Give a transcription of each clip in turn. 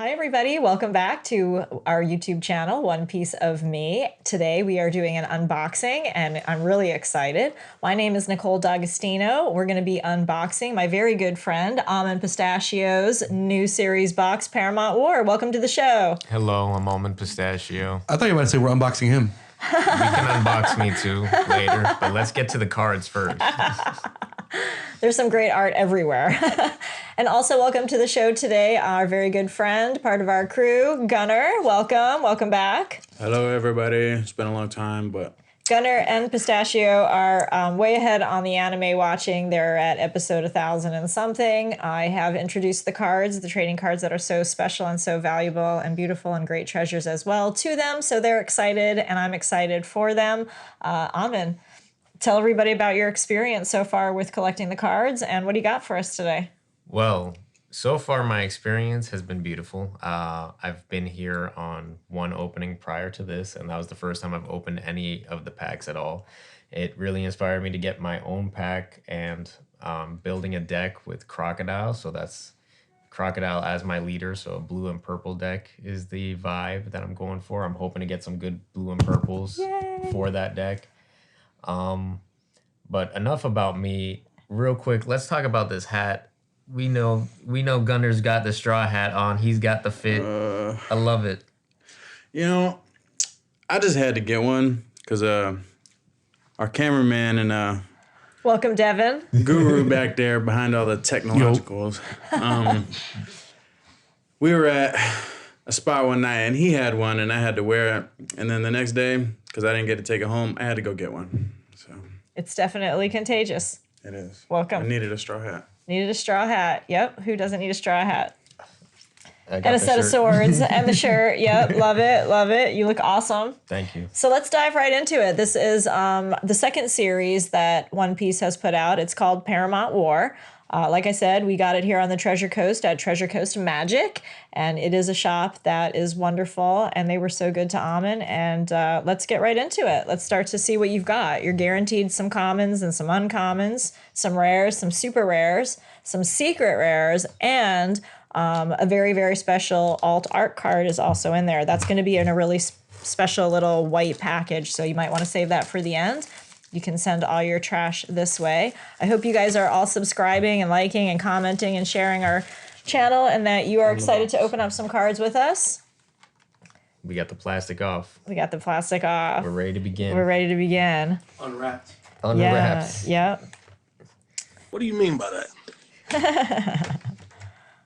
Hi, everybody. Welcome back to our YouTube channel, One Piece of Me. Today, we are doing an unboxing, and I'm really excited. My name is Nicole D'Agostino. We're going to be unboxing my very good friend, Almond Pistachio's new series box, Paramount War. Welcome to the show. Hello, I'm Almond Pistachio. I thought you were about to say we're unboxing him. We can unbox me too later, but let's get to the cards first. There's some great art everywhere. And also welcome to the show today, our very good friend, part of our crew, Gunnar. Welcome back. Hello, everybody. It's been a long time, but... Gunnar and Pistachio are way ahead on the anime watching. They're at episode 1000 and something. I have introduced the cards, the trading cards that are so special and so valuable and beautiful and great treasures as well to them. So they're excited, and I'm excited for them. Almond, tell everybody about your experience so far with collecting the cards, and what do you got for us today? Well, so far my experience has been beautiful. I've been here on one opening prior to this, and that was the first time I've opened any of the packs at all. It really inspired me to get my own pack and building a deck with Crocodile. So that's Crocodile as my leader. So a blue and purple deck is the vibe that I'm going for. I'm hoping to get some good blue and purples for that deck. But enough about me. Real quick, let's talk about this hat. We know Gunnar's got the straw hat on. He's got the fit. I love it. You know, I just had to get one because our cameraman and Welcome, Devin. Guru back there behind all the technologicals. We were at a spot one night, and he had one, and I had to wear it. And then the next day, because I didn't get to take it home, I had to go get one. So It's definitely contagious. it is. Welcome. I needed a straw hat. Needed a straw hat. Yep. Who doesn't need a straw hat? And And a set of swords and the shirt. Yep. Love it. You look awesome. Thank you. So let's dive right into it. This is the second series that One Piece has put out. It's called Paramount War. Like I said, we got it here on the Treasure Coast at Treasure Coast Magic, and it is a shop that is wonderful, and they were so good to Almond, and let's get right into it. Let's start to see what you've got. You're guaranteed some commons and some uncommons, some rares, some super rares, some secret rares, and a very, very special alt art card is also in there. That's going to be in a really special little white package, so you might want to save that for the end. You can send all your trash this way. I hope you guys are all subscribing and liking and commenting and sharing our channel, and that you are excited to open up some cards with us. We got the plastic off. We got the plastic off. We're ready to begin. We're ready to begin. Unwrapped. Unwrapped. Yeah. What do you mean by that?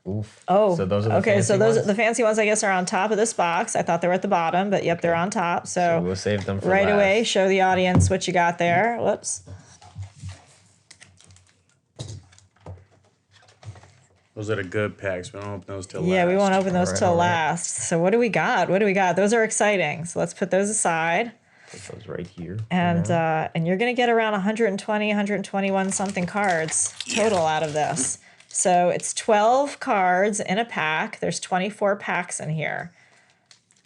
Oof. Oh, So those are the okay. So fancy those ones? the fancy ones, I guess, are on top of this box. I thought they were at the bottom, but yep, they're on top. So we'll save them for right last. away, show the audience what you got there. Whoops. Those are the good packs. We don't open those till last. Yeah, we won't open those Alright, till alright. last. So what do we got? Those are exciting. So let's put those aside. Put those right here. And you're going to get around 120, 121 something cards total out of this. So it's 12 cards in a pack. There's 24 packs in here.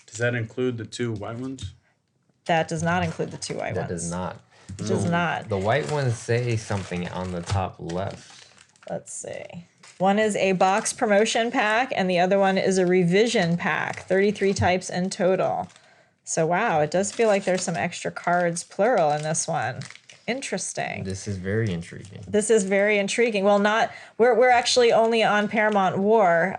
Does that include the two white ones? That does not include the two white That ones. does not. It does not. The white ones say something on the top left. Let's see. One is a box promotion pack, and the other one is a revision pack. 33 types in total. So wow, it does feel like there's some extra cards, plural, in this one. Interesting. This is very intriguing. This is very intriguing. Well, we're actually only on Paramount War.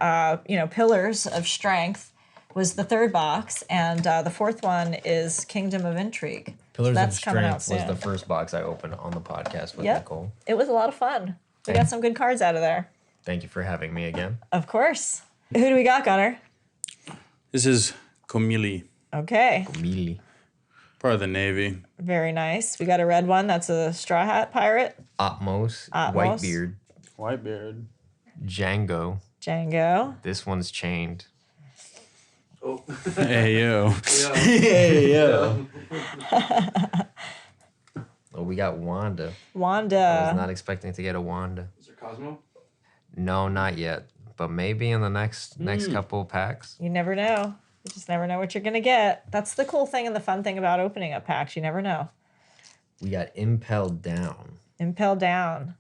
Pillars of Strength was the third box, and the fourth one is Kingdom of Intrigue. Pillars That's of coming out Strength was soon. the first box I opened on the podcast with Yep. Nicole. It was a lot of fun. We got some good cards out of there. Thank you for having me again. Of course. Who do we got, Gunnar? This is Komili, Okay. Immediately. part of the Navy. Very nice. We got a red one. That's a Straw Hat Pirate. Atmos, Atmos. Whitebeard, Whitebeard. Django. Django. This one's chained. Oh. Hey, yo. Hey, yo. Oh, we got Wanda. I was Wanda. not expecting to get a Wanda. Is there Cosmo? No, not yet. But maybe in the next couple packs. You never know. You just never know what you're going to get. That's the cool thing and the fun thing about opening up packs. You never know. We got Impelled Down. Impel Down.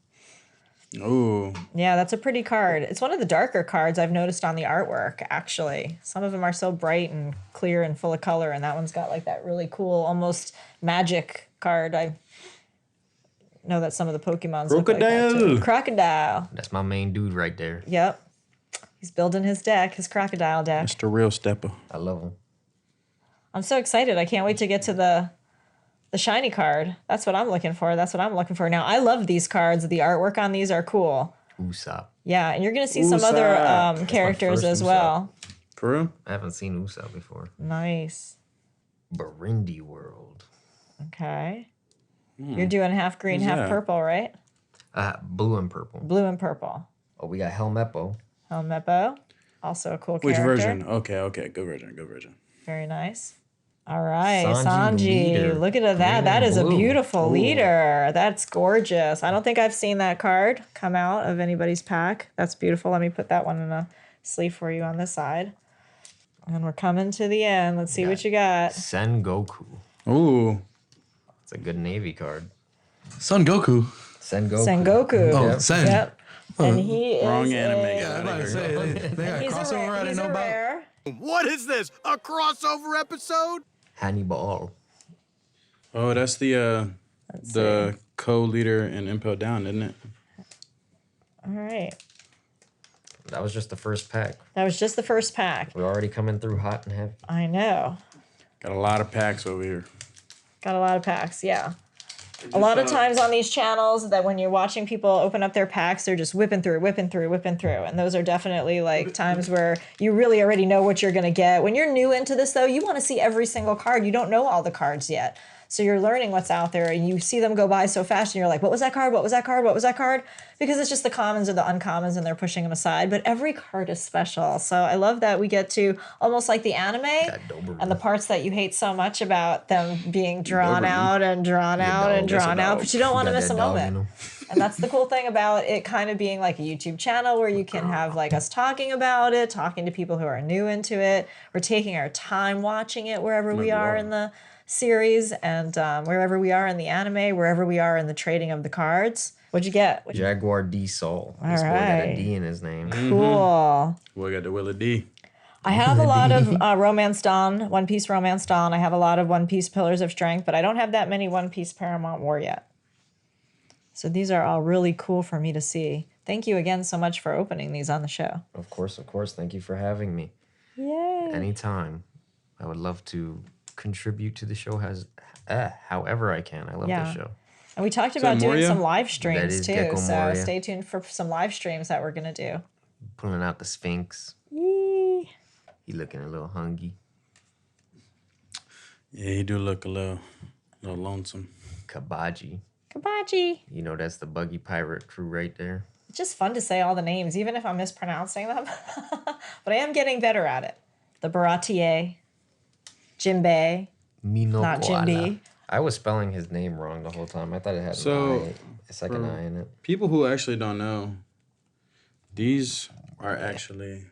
Ooh. Yeah, that's a pretty card. It's one of the darker cards I've noticed on the artwork, actually. Some of them are so bright and clear and full of color, and that one's got like that really cool, almost magic card. I know that some of the Pokemons look like that too. Crocodile. That's my main dude right there. Yep. He's building his deck, his crocodile deck. That's the real stepper. I love him. I'm so excited. I can't wait to get to the shiny card. That's what I'm looking for. That's what I'm looking for. Now, I love these cards. The artwork on these are cool. Usopp. Yeah, and you're going to see some other characters as well. For real? I haven't seen Usopp before. Nice. Burundi World. Okay. You're doing half green, Who's half that? purple, right? Blue and purple. Blue and purple. Oh, we got Helmeppo. Helmeppo. Also a cool Which character. version? Okay. Good version. Very nice. All right, Sanji Sanji. leader. Look at that. Green That and is a blue. beautiful Ooh. leader. That's gorgeous. I don't think I've seen that card come out of anybody's pack. That's beautiful. Let me put that one in a sleeve for you on this side. And we're coming to the end. Let's see what you got. Sengoku. Ooh. It's a good Navy card. Son Goku. Sengoku. Sengoku. Oh, Yep. Sen. Yep. And he is Wrong anime. a- Yeah, I'm about to say, they got a He's a crossover rare. I didn't He's know a about. rare. What is this? A crossover episode? Hannibal. Oh, that's the see. co-leader in Impel Down, isn't it? All right. That was just the first pack. That was just the first pack. We're already coming through hot and heavy. I know. Got a lot of packs over here. Got a lot of packs, yeah. A lot of times on these channels that when you're watching people open up their packs, they're just whipping through. And those are definitely like times where you really already know what you're going to get. When you're new into this, though, you want to see every single card. You don't know all the cards yet. So you're learning what's out there and you see them go by so fast and you're like, what was that card? What was that card? What was that card? Because it's just the commons or the uncommons and they're pushing them aside. But every card is special. So I love that we get to almost like the anime and the parts that you hate so much about them being drawn out and drawn out and drawn out. But you don't want to miss a moment. And that's the cool thing about it kind of being like a YouTube channel where you can have like us talking about it, talking to people who are new into it. We're taking our time watching it wherever we are in the series and wherever we are in the anime, wherever we are in the trading of the cards. What'd you get? Jaguar D Soul. This boy got right. a D in his name. Cool. Boy, got the Willa D. I have a lot of Romance Dawn, One Piece Romance Dawn. I have a lot of One Piece Pillars of Strength, but I don't have that many One Piece Paramount War yet. So these are all really cool for me to see. Thank you again so much for opening these on the show. Of course. Thank you for having me. Yay. Anytime. I would love to contribute to the show however I can. I love Yeah. this show. And we talked about doing Moria? some live That streams is too. Gecko So Moria. stay tuned for some live streams that we're going to do. Pulling out the Sphinx. Yee. He looking a little hungry. Yeah, he do look a little lonesome. Kabaji. Kabaji. You know, that's the Buggy Pirate crew right there. It's just fun to say all the names, even if I'm mispronouncing them. But I am getting better at it. The Baratier. Jinbei. Mino Not Koala. Jinbi. I was spelling his name wrong the whole time. I thought it had So, a second I in it. People who actually don't know, these are actually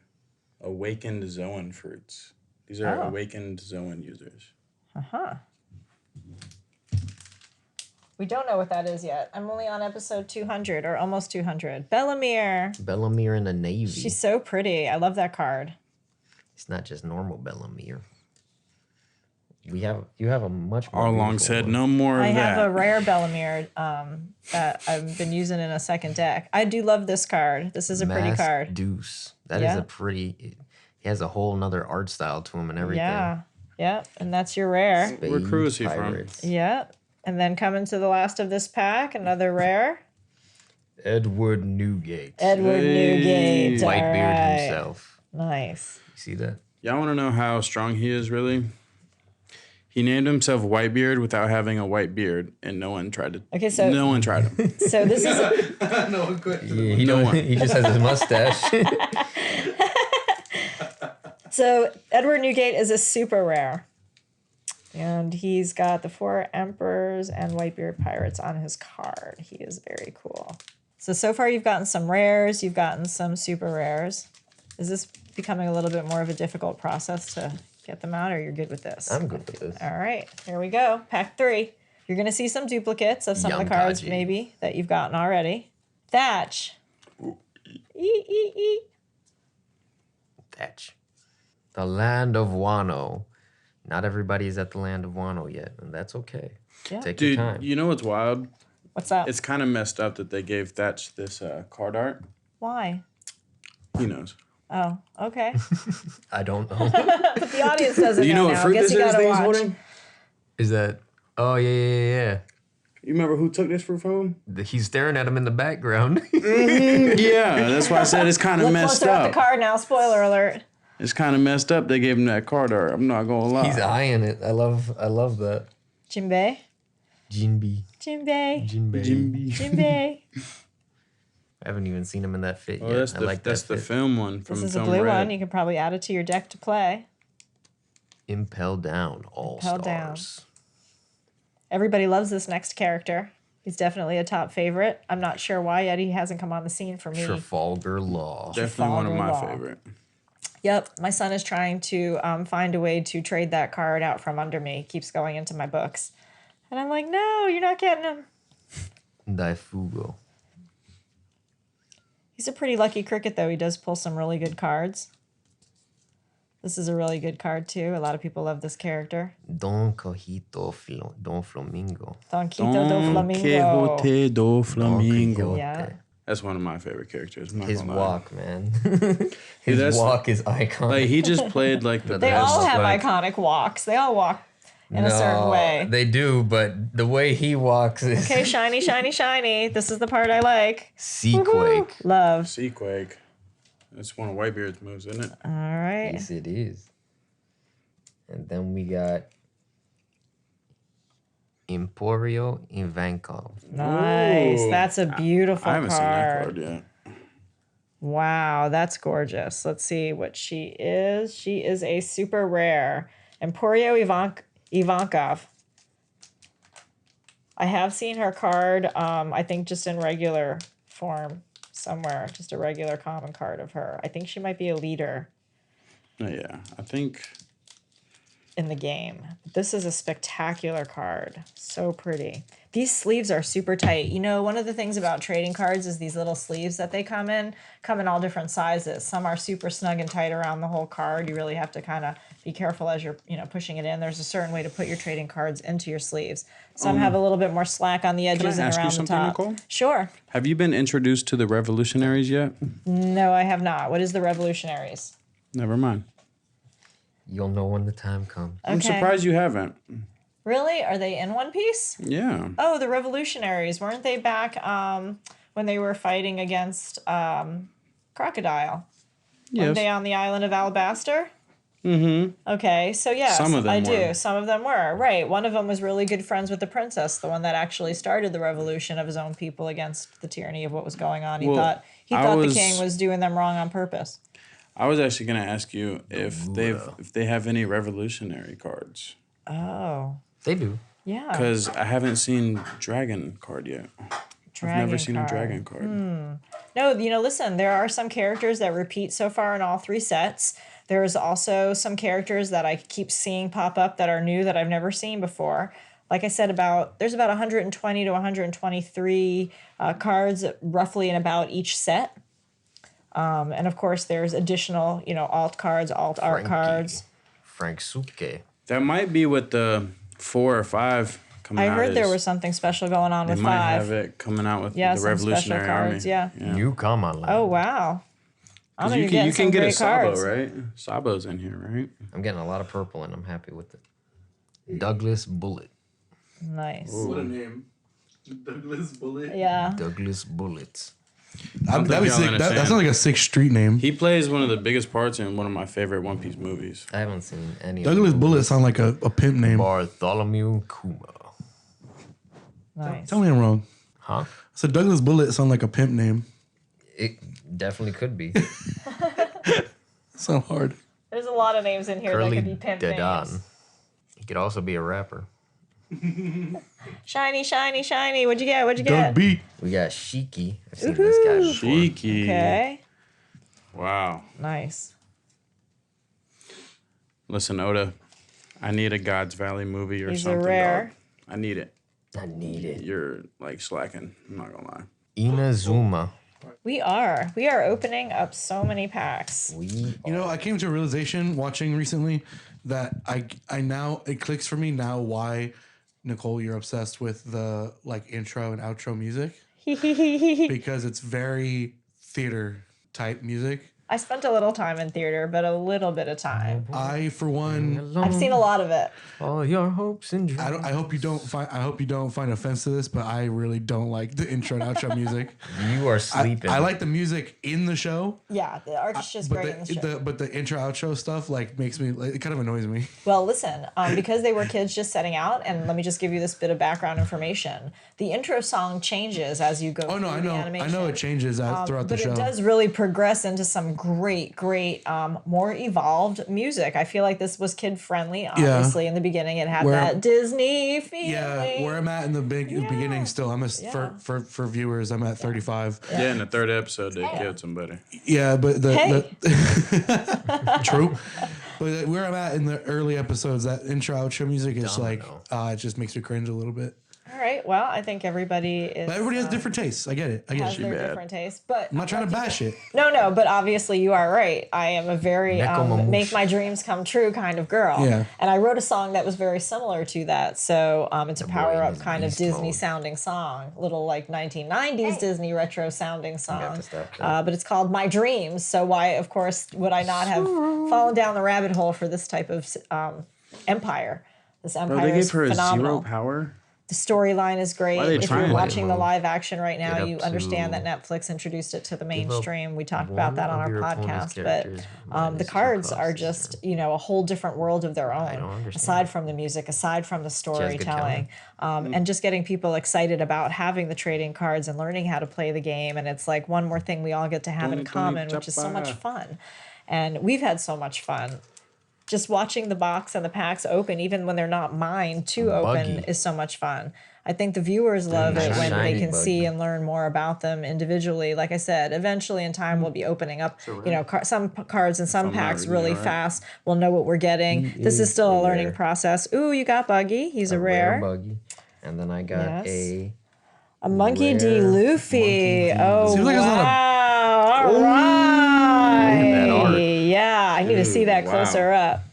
awakened Zoan fruits. These are awakened Zoan users. Uh-huh. We don't know what that is yet. I'm only on episode 200 or almost 200. Bellamere. Bellamere in the Navy. She's so pretty. I love that card. It's not just normal Bellamere. You have a much more Arlong beautiful said one. no more of I that. have a rare Bellamere that I've been using in a second deck. I do love this card. This is a pretty Masked card. Deuce. That is Yeah. a pretty. He has a whole nother art style to him and everything. Yeah. Yeah. And that's your rare. Where crew is he from? Pirates. Yeah. And then coming to the last of this pack, another rare. Edward Newgate. Edward Newgate. Whitebeard All right. himself. Nice. You see that? Y'all want to know how strong he is, really? He named himself Whitebeard without having a white beard, and no one tried to. Okay, so- no one tried him. So this is No one quit. Yeah, he No one. He just has his mustache. So Edward Newgate is a super rare. And he's got the 4 Emperors and Whitebeard Pirates on his card. He is very cool. So far you've gotten some rares, you've gotten some super rares. Is this becoming a little bit more of a difficult process to get them out, or you're good with this? I'm good with this. All right, here we go. Pack 3. You're going to see some duplicates of some of the cards Yamkaji. maybe that you've gotten already. Thatch. Thatch. The land of Wano. Not everybody is at the land of Wano yet, and that's okay. Yeah. Take your Dude, time. you know what's wild? What's that? It's kind of messed up that they gave Thatch this card art. Why? He knows. Oh, okay. I don't know. But the audience doesn't Do you know what now. fruit Guess this you is gotta that he's watch. holding? Is that? Oh yeah. You remember who took this fruit from him? He's staring at him in the background. Yeah, that's why I said it's kind of Look messed closer at the up. card now. Spoiler alert. It's kind of messed up. They gave him that card art. I'm not gonna lie. He's eyeing it. I love that. Jinbei. Jinbei. Jinbei. I haven't even seen him in that fit Oh, yet. that's I the like that's that the fit. film one from This is a Film blue Red. one. You can probably add it to your deck to play. Impel Down All Impel Down. Stars. Everybody loves this next character. He's definitely a top favorite. I'm not sure why yet he hasn't come on the scene for me. Trafalgar Law. Definitely one of my Trafalgar Law. favorite. Yep, my son is trying to find a way to trade that card out from under me. He keeps going into my books. And I'm like, no, you're not getting him. Daifugo. He's a pretty lucky cricket, though. He does pull some really good cards. This is a really good card, too. A lot of people love this character. Don Quixote Don Flamingo. Don Quixote do Don Flamingo. Quixote do Flamingo. Quixote. Yeah. That's one of my favorite characters. I'm not His gonna lie. walk, man. Dude, His that's- walk is iconic. Like he just played like the They best. all have like, iconic walks. They all walk in a certain way. They do, but the way he walks is Okay, shiny, shiny, shiny. This is the part I like. Seaquake. Love. Seaquake. That's one of Whitebeard's moves, isn't it? All right. Yes, it is. And then we got Emporio Ivankov. Nice. Ooh. That's a beautiful I haven't seen that card. card yet. Wow, that's gorgeous. Let's see what she is. She is a super rare Emporio Ivankov. I have seen her card, I think just in regular form somewhere, just a regular common card of her. I think she might be a leader Oh, yeah, I think. in the game. This is a spectacular card. So pretty. These sleeves are super tight. You know, one of the things about trading cards is these little sleeves that they come in all different sizes. Some are super snug and tight around the whole card. You really have to kind of be careful as you're, pushing it in. There's a certain way to put your trading cards into your sleeves. Some have a little bit more slack on the edges and ask you around the something, top. Nicole? Sure. Have you been introduced to the Revolutionaries yet? No, I have not. What is the Revolutionaries? Never mind. You'll know when the time comes. I'm Okay. surprised you haven't. Really? Are they in One Piece? Yeah. Oh, the Revolutionaries. Weren't they back when they were fighting against Crocodile? Weren't Yes. they on the island of Alabaster? Mm-hmm. Okay, so yes, Some of them I do. were. Some of them were. Right. One of them was really good friends with the princess, the one that actually started the revolution of his own people against the tyranny of what was going on. He Well, thought I the was- king was doing them wrong on purpose. I was actually gonna ask you if they have any revolutionary cards, Oh, They do. yeah. because I haven't seen dragon card yet. I've never seen a dragon card. No, listen, there are some characters that repeat so far in all three sets. There's also some characters that I keep seeing pop up that are new that I've never seen before. Like I said, there's about 120 to 123 cards roughly in about each set. And of course, there's additional, alt cards, alt art cards. Frank Suke. That might be what the 4 or 5 coming I out heard there is. was something special going on They with might 5. have it coming out with Yeah, the some special Revolutionary cards, Army. yeah. You come online. Oh, wow. I'm 'Cause going to get you some can get a great Sabo, cards. right? Sabo's in here, right? I'm getting a lot of purple and I'm happy with it. Douglas Bullet. Nice. What a name. Douglas Bullet. Yeah. Douglas Bullets. don't That'd be think y'all sick. That understand. sounds like a sick street name. He plays one of the biggest parts in one of my favorite One Piece movies. I haven't seen any Douglas of them. Bullet sound like a pimp name. Bartholomew Kuma. Nice. Tell me I'm wrong. Huh? So Douglas Bullet sound like a pimp name. It definitely could be. Sound hard. There's a lot of names in here that Curly could be pimp Dadan. names. He could also be a rapper. Shiny, shiny, shiny. What'd you get? What'd you Doug get? B. We got Shiki. I've seen this guy before. Cheeky. Okay. Wow. Nice. Listen, Oda, I need a God's Valley movie or He's a something. rare. Dog. I need it. I need it. You're like slacking. I'm not gonna lie. Inazuma. We are opening up so many packs. You know, I came to a realization watching recently that I now it clicks for me now why Nicole you're obsessed with the like intro and outro music because it's very theater type music. I spent a little time in theater, but a little bit of time. I for one I've seen a lot of it. All your hopes and dreams. I hope you don't find offense to this, but I really don't like the intro and outro music. You are sleeping. I like the music in the show. Yeah, the orchestra's great in the show. But the intro outro stuff like makes me like, it kind of annoys me. Well, listen, because they were kids just setting out, and let me just give you this bit of background information. The intro song changes as you go through the animation. I know it changes throughout the show. But it does really progress into some great, more evolved music. I feel like this was kid friendly. Obviously, in the beginning, it had that Disney feeling. Yeah, where I'm at in the beginning still. For viewers, I'm at 35. Yeah, in the third episode, they killed somebody. Yeah, but true. But where I'm at in the early episodes, that intro outro music is it just makes me cringe a little bit. All right. Well, I think everybody is. But everybody has different tastes. I get it. Has their different tastes, but I'm not trying to bash it. No. But obviously, you are right. I am a very make my dreams come true kind of girl. Yeah. And I wrote a song that was very similar to that. So it's a power up kind of Disney sounding song, little like 1990s Disney retro sounding song. But it's called My Dreams. So why, of course, would I not have fallen down the rabbit hole for this type of empire? This empire they is gave her phenomenal. 0 power. The storyline is great. Why are they If you're trying? watching the live action right now, Get you up understand to- that Netflix introduced it to the mainstream. We talked one about that on of our your opponent's podcast. But characters the minus two cards are costs. just, a whole different world of their own. don't understand. Aside from the music, aside from the good storytelling, and just getting people excited about having the trading cards and learning how to play the game. And it's like one more thing we all get to have in common, which is so much fun. And we've had so much fun. Just watching the box and the packs open, even when they're not mine to open, is so much fun. I think the viewers love it when they can see and learn more about them individually. Like I said, eventually in time we'll be opening up, some cards and some packs really fast. We'll know what we're getting. This is still a learning process. Ooh, you got Buggy. He's a rare. Buggy. And then I got a Monkey D. Luffy. Oh, Seems like it's not wow. All right. that art. Yeah, I need to see that closer up.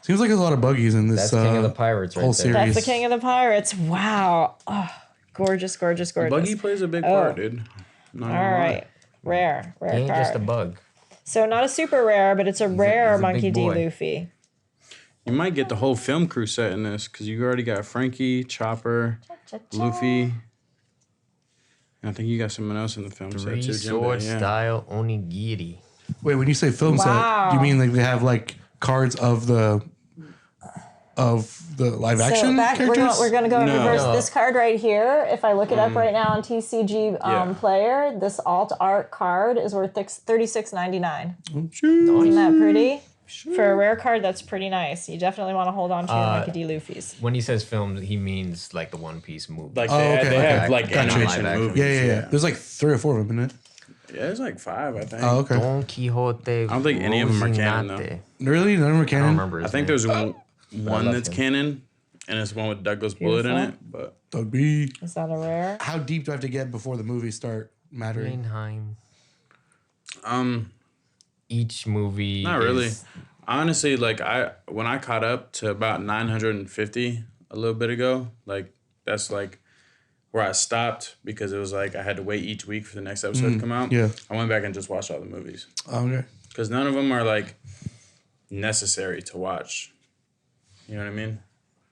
Seems like there's a lot of buggies in this. That's King of the Pirates right whole there. series. That's the King of the Pirates. Wow. Oh, gorgeous, gorgeous, gorgeous. Buggy plays a big part, dude. All right. Rare He ain't card. just a bug. So not a super rare, but it's a rare he's a Monkey big D. boy. Luffy. You might get the whole film crew set in this because you already got Frankie, Chopper, Luffy. And I think you got someone else in the film set Three too. sword Jinbei, style onigiri. Wait, when you say film Wow. set, you mean like they have like cards of the live action characters? We're gonna go in No. reverse. No. This card right here, if I look it up right now on TCG Player, this alt art card is worth $36.99. Isn't that pretty? For a rare card, that's pretty nice. You definitely want to hold on to your Monkey D. Luffy's. When he says filmed, he means like the One Piece movie. Like okay, they have like Gotcha. animation Live action. movies. Yeah. There's like 3 or 4 of them, isn't it? Yeah, there's like 5, I think. Oh, okay. Don Quixote. I don't think any of them are canon, though. Rocinante. Really? None of them are I canon? don't remember. I His think name. there's one love that's him. canon, and it's one with Douglas Bullet in Beautiful. it. But Doug B. Is that a rare? How deep do I have to get before the movies start mattering? Rainheim. Each movie. not really. is- Honestly, like when I caught up to about 950 a little bit ago, like that's like where I stopped because it was like I had to wait each week for the next episode to come out. yeah. I went back and just watched all the movies Oh, okay. because none of them are like necessary to watch. You know what I mean?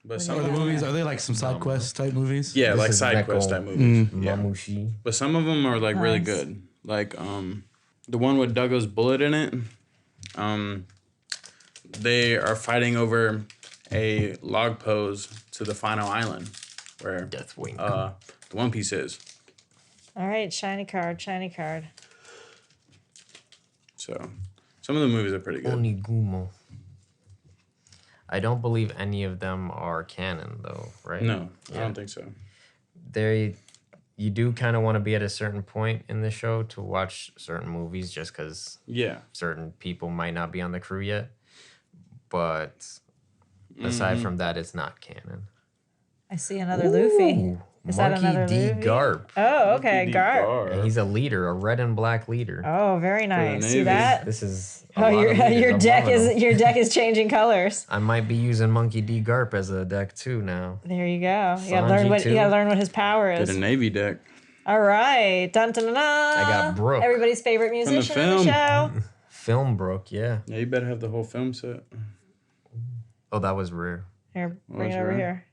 But some Are of the them, movies, are they like some side quest type movies? yeah, This like is side Neko. quest type movies. Yeah. Mamushi. But some of them are like really Nice. good. Like the one with Douglas Bullet in it. They are fighting over a log pose to the final island where Deathwing. the One Piece is. All right, shiny card, shiny card. So some of the movies are pretty good. Onigumo. I don't believe any of them are canon though, right? No, I don't think so. You do kind of want to be at a certain point in the show to watch certain movies just because Yeah. certain people might not be on the crew yet. But aside from that, it's not canon. I see another Luffy. Ooh, Is that Monkey another D. movie? Garp. Oh, okay, Monkey D. Garp. And he's a leader, a red and black leader. Oh, very nice. See Navy. that? This is a Oh, lot your of leaders. your I'm deck loving is them. your deck is changing colors. I might be using Monkey D. Garp as a deck too now. There you go. You Sanji too. gotta learn what his power Get is. a Navy deck. All right, dun dun dun. I got Brooke. everybody's favorite musician in the film. show. Film Brook, yeah. Yeah, you better have the whole film set. Oh, that was rare. Here, bring it that's over right. here.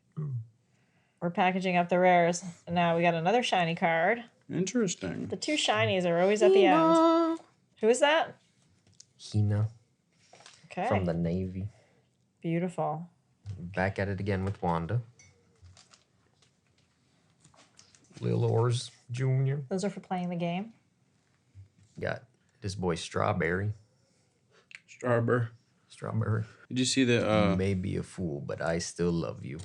We're packaging up the rares, and now we got another shiny card. Interesting. The two shinies are always at the end. Who is that? Hina Okay, from the Navy. beautiful. Back at it again with Wanda. Lil Ors Jr. Those are for playing the game. Got this boy Strawberry. Strawberry. Strawberry. Did you see the You may be a fool, but I still love you.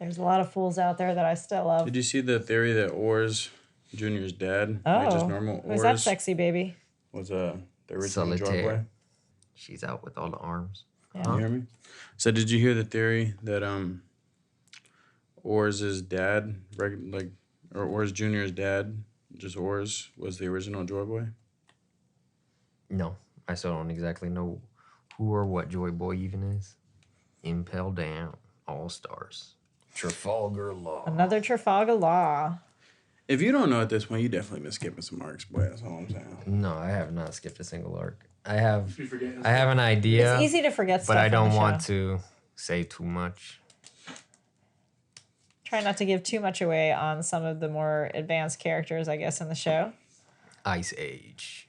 There's a lot of fools out there that I still love. Did you see the theory that Ors Jr.'s dad, like just normal who's that Ors, sexy baby? was the original Joy Solitaire. Boy? She's out with all the arms. You hear me? So did you hear the theory that Ors's dad, or Ors Jr.'s dad, just Ors, was the original Joy Boy? No, I still don't exactly know who or what Joy Boy even is. Impel Down, All Stars, Trafalgar Law. Another Trafalgar Law. If you don't know at this point, you definitely been skipping some arcs, boy. That's all I'm saying. No, I have not skipped a single arc. I have an idea, It's easy to forget stuff. but I on don't the want show. to say too much. Try not to give too much away on some of the more advanced characters, I guess, in the show. Ice Age.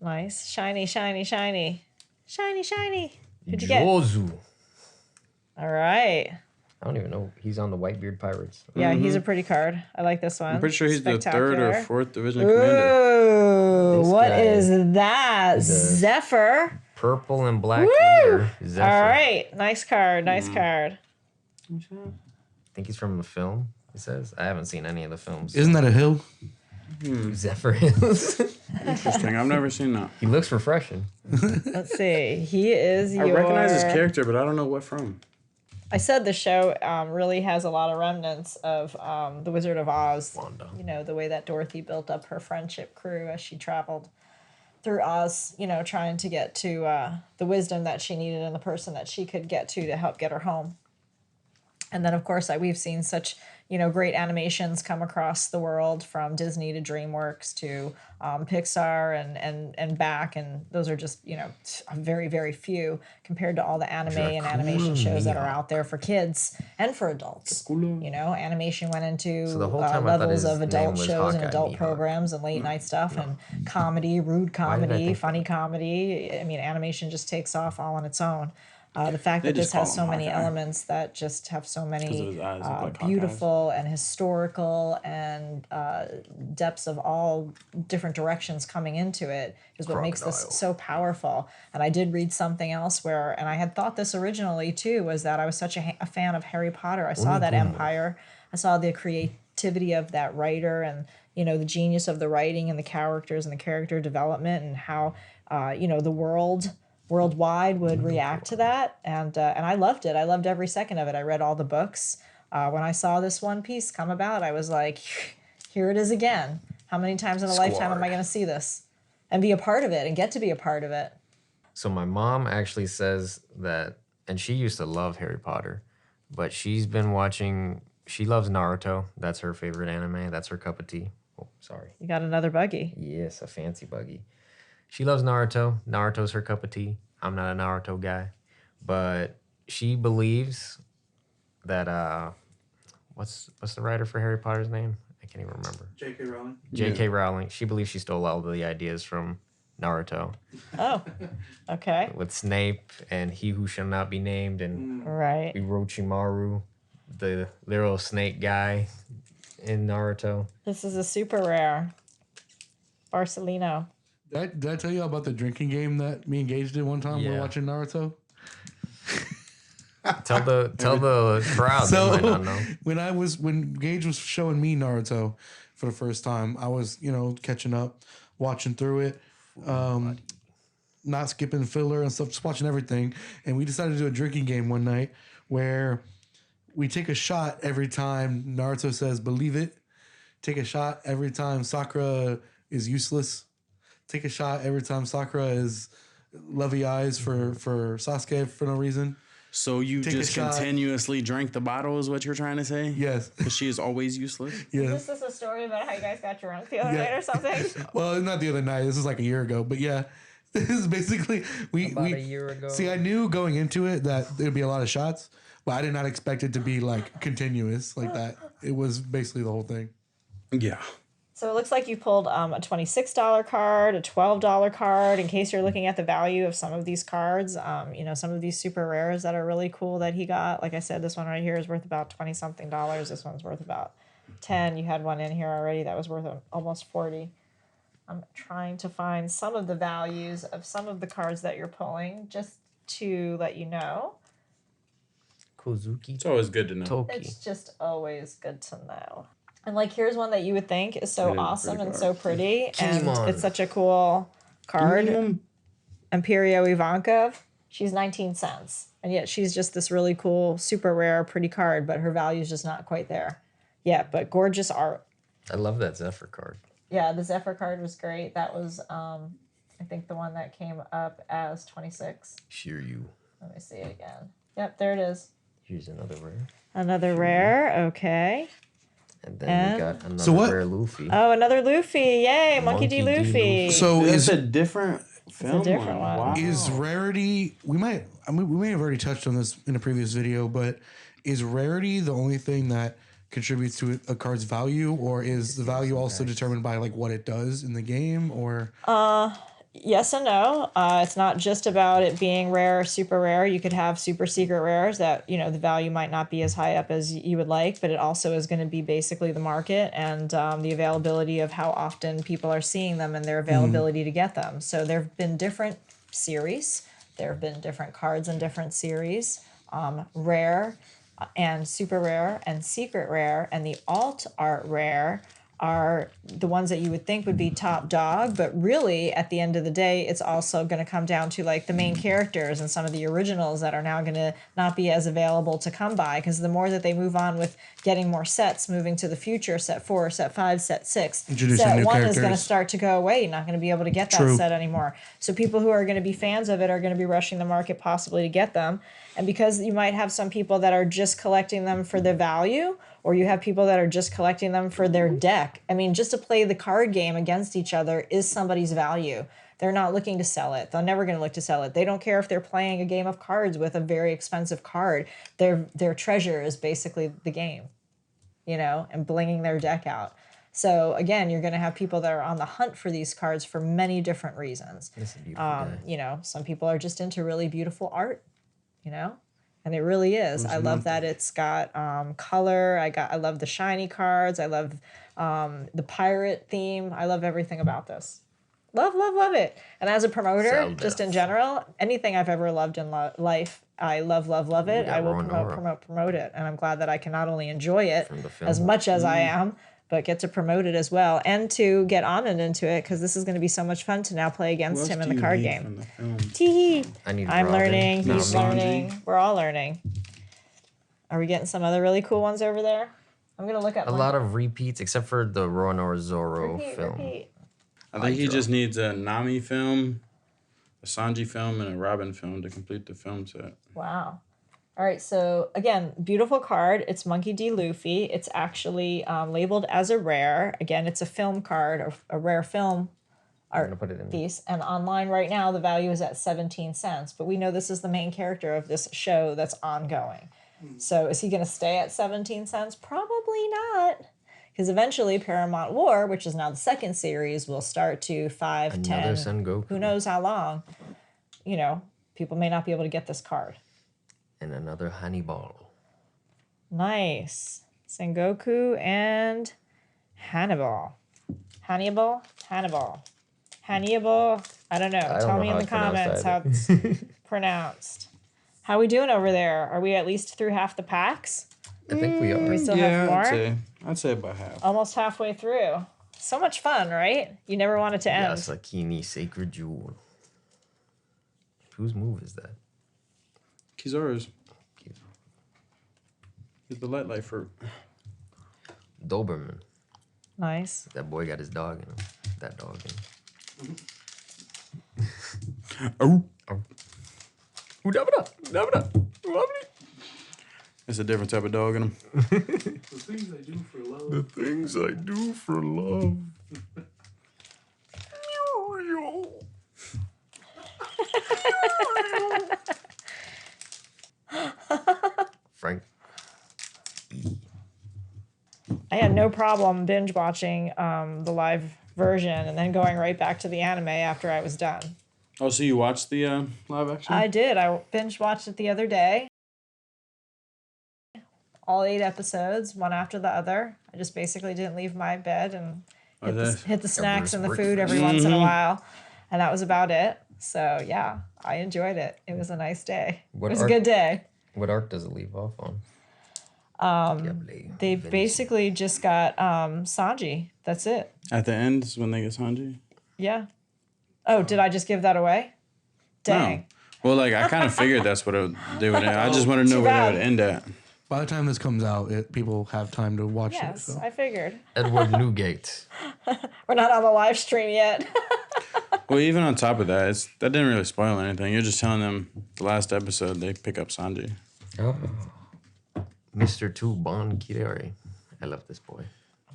Nice. Shiny, shiny, shiny. Shiny, shiny. Who'd you get? Jozu. All right. I don't even know. He's on the Whitebeard Pirates. Yeah, he's a pretty card. I like this one. I'm pretty sure he's the third or Spectacular. fourth division commander. Ooh, This what guy is that? a- Zephyr. Purple and black Woo! leader. Zephyr. All right. Nice card. Nice card. I think he's from the film, it says. I haven't seen any of the films. Isn't that a hill? Zephyr Hills. Interesting. I've never seen that. He looks refreshing. Let's see. He is I your... recognize his character, but I don't know what from. I said the show really has a lot of remnants of The Wizard of Oz. Wanda. You know, the way that Dorothy built up her friendship crew as she traveled through Oz, you know, trying to get to the wisdom that she needed and the person that she could get to help get her home. And then, of course, we've seen such, you know, great animations come across the world, from Disney to DreamWorks to Pixar and back. And those are just, you know, very, very few compared to all the anime and animation shows that are out there for kids and for adults. You know, animation went into So the whole time I thought levels his of name adult was shows and Hawkeye adult Mihawk. programs and late night stuff and comedy, rude did I comedy, think funny comedy. I mean, animation just takes off all on its own. The fact They that this just call has so him many Hawkeye. elements that just have so of many his eyes look like Hawkeye's. beautiful and historical and depths of all different directions coming into it is what makes this Crocodile. so powerful. And I did read something else where, and I had thought this originally too, was that I was such a fan of Harry Potter. I saw that Empire. I saw the creativity of that writer and, you know, the genius of the writing and the characters and the character development and how, you know, the worldwide would react to that, and I loved it. I loved every second of it. I read all the books. When I saw this one piece come about, I was like, here it is again. How many times in a lifetime am I going to see this and be a part of it and get to be a part of it? So my mom actually says that, and she used to love Harry Potter, but she's been watching, she loves Naruto. That's her favorite anime. That's her cup of tea. Oh, sorry. You got another buggy. Yes, a fancy buggy. She loves Naruto. Naruto's her cup of tea. I'm not a Naruto guy. But she believes that, what's the writer for Harry Potter's name? I can't even remember. J.K. Rowling. J.K. Rowling. She believes she stole all of the ideas from Naruto. Oh, okay. With Snape and He Who Shall Not Be Named and Right. Orochimaru, the little snake guy in Naruto. This is a super rare Barcelino. Did I tell you about the drinking game that me and Gage did one time? We Yeah. were watching Naruto. Tell the crowd they might not know. When Gage was showing me Naruto for the first time, I was, you know, catching up, watching through it, not skipping filler and stuff, just watching everything. And we decided to do a drinking game one night where We take a shot every time Naruto says "believe it." Take a shot every time Sakura is useless. Take a shot every time Sakura is lovey eyes for Sasuke for no reason. So you Take a just shot. continuously drank the bottle is what you're trying to say? Yes. Because she is always useless? Yes. Is this a story about how you guys got drunk the other Yeah. night or something? Well, not the other night. This was like a year ago. But yeah, this is basically About a year ago. See, I knew going into it that there'd be a lot of shots, but I did not expect it to be like continuous like that. It was basically the whole thing. Yeah. So it looks like you pulled a $26 card, a $12 card, in case you're looking at the value of some of these cards. Some of these super rares that are really cool that he got. Like I said, this one right here is worth about 20 something dollars. This one's worth about 10. You had one in here already that was worth almost 40. I'm trying to find some of the values of some of the cards that you're pulling just to let you know. Kozuki. It's always good to know. Toki. It's just always good to know. And like, here's one that you would think is so It is a awesome pretty and card. so pretty, and Kinemon. it's such a cool card. Imperio Ivankov. She's 19 cents, and yet she's just this really cool, super rare, pretty card, but her value is just not quite there. Yeah, but gorgeous art. I love that Zephyr card. Yeah, the Zephyr card was great. That was, I think, the one that came up as 26. Shiryu. Let me see it again. Yep, there it is. Here's another rare. Another rare. Okay. And then And- we got another So what- rare Luffy. Oh, another Luffy. Yay, Monkey D. Monkey D. Luffy. Luffy. So It's is a different film. different one. Wow. is rarity? We may have already touched on this in a previous video, but is rarity the only thing that contributes to a card's value, or is the value also determined by like what it does in the game, or Yes and no. It's not just about it being rare or super rare. You could have super secret rares that, the value might not be as high up as you would like, but it also is going to be basically the market and the availability of how often people are seeing them and their availability to get them. So there have been different series. There have been different cards in different series. Rare and super rare and secret rare and the alt art rare are the ones that you would think would be top dog, but really at the end of the day, it's also going to come down to like the main characters and some of the originals that are now going to not be as available to come by, because the more that they move on with getting more sets, moving to the future, set 4, set 5, set 6, Introducing set new 1 is going to characters. start to go away. You're not going to be able to get that True. set anymore. So people who are going to be fans of it are going to be rushing the market possibly to get them. And because you might have some people that are just collecting them for their value, or you have people that are just collecting them for their deck. I mean, just to play the card game against each other is somebody's value. They're not looking to sell it. They're never going to look to sell it. They don't care if they're playing a game of cards with a very expensive card. Their treasure is basically the game, and blinging their deck out. So again, you're going to have people that are on the hunt for these cards for many different reasons. This is a beautiful guy. Some people are just into really beautiful art, and it really is. I love that it's got color. I love the shiny cards. I love the pirate theme. I love everything about this. Love, love, love it. And as a promoter, Zelda. just in general, anything I've ever loved in life, I love, love, love it. got I will Ronora. promote it. And I'm glad that I can not only enjoy it From the film. as much as I am, but get to promote it as well, and to get Almond into it, because this is going to be so much fun to now play against him in the card game. Tee. I need I'm Robin. learning. No, He's me. learning. We're all learning. Are we getting some other really cool ones over there? I'm gonna look at A lot of repeats, except for the Ronor Zoro film. repeat. I think he just needs a Nami film, a Sanji film, and a Robin film to complete the film set. Wow. All right, so again, beautiful card. It's Monkey D. Luffy. It's actually labeled as a rare. Again, it's a film card, or a rare film I'm art gonna put it in. piece. And online right now, the value is at 17 cents. But we know this is the main character of this show that's ongoing. So is he going to stay at 17 cents? Probably not. Because eventually Paramount War, which is now the second series, will start to 5, Another 10, Son Goku. who knows how long. People may not be able to get this card. And another Hannibal. Nice. Sengoku and Hannibal. Hannibal? Hannibal. Hannibal? I don't know. I don't Tell know me how in the it's pronounced comments how it's pronounced. How we doing over there? Are we at least through half the packs? I think we are. We still have more? I'd say about half. Almost halfway through. So much fun, right? You never want it to end. Yasakini Sacred Jewel. Whose move is that? Kizaru's. He's the light fruit. Doberman. Nice. That boy got his dog in him. That dog in him. Oh. It's a different type of dog in him. The things I do for love. The things I do for love. Frank. I had no problem binge watching the live version and then going right back to the anime after I was done. Oh, so you watched the live action? I did. I binge watched it the other day. All 8 episodes, one after the other. I just basically didn't leave my bed and hit the snacks and the food every once in a while. And that was about it. So, yeah, I enjoyed it. It was a nice day. It was a good day. What arc does it leave off on? They basically just got Sanji. That's it. At the end is when they get Sanji? Yeah. Oh, did I just give that away? Dang. No. Well, like, I kind of figured that's what they would end. I just want to know Too where bad. they would end at. By the time this comes out, people have time to watch Yes, it. So. I figured. Edward Newgate. We're not on the live stream yet. Well, even on top of that, that didn't really spoil anything. You're just telling them the last episode they pick up Sanji. Oh. Mr. Tu Bon Kireri. I love this boy.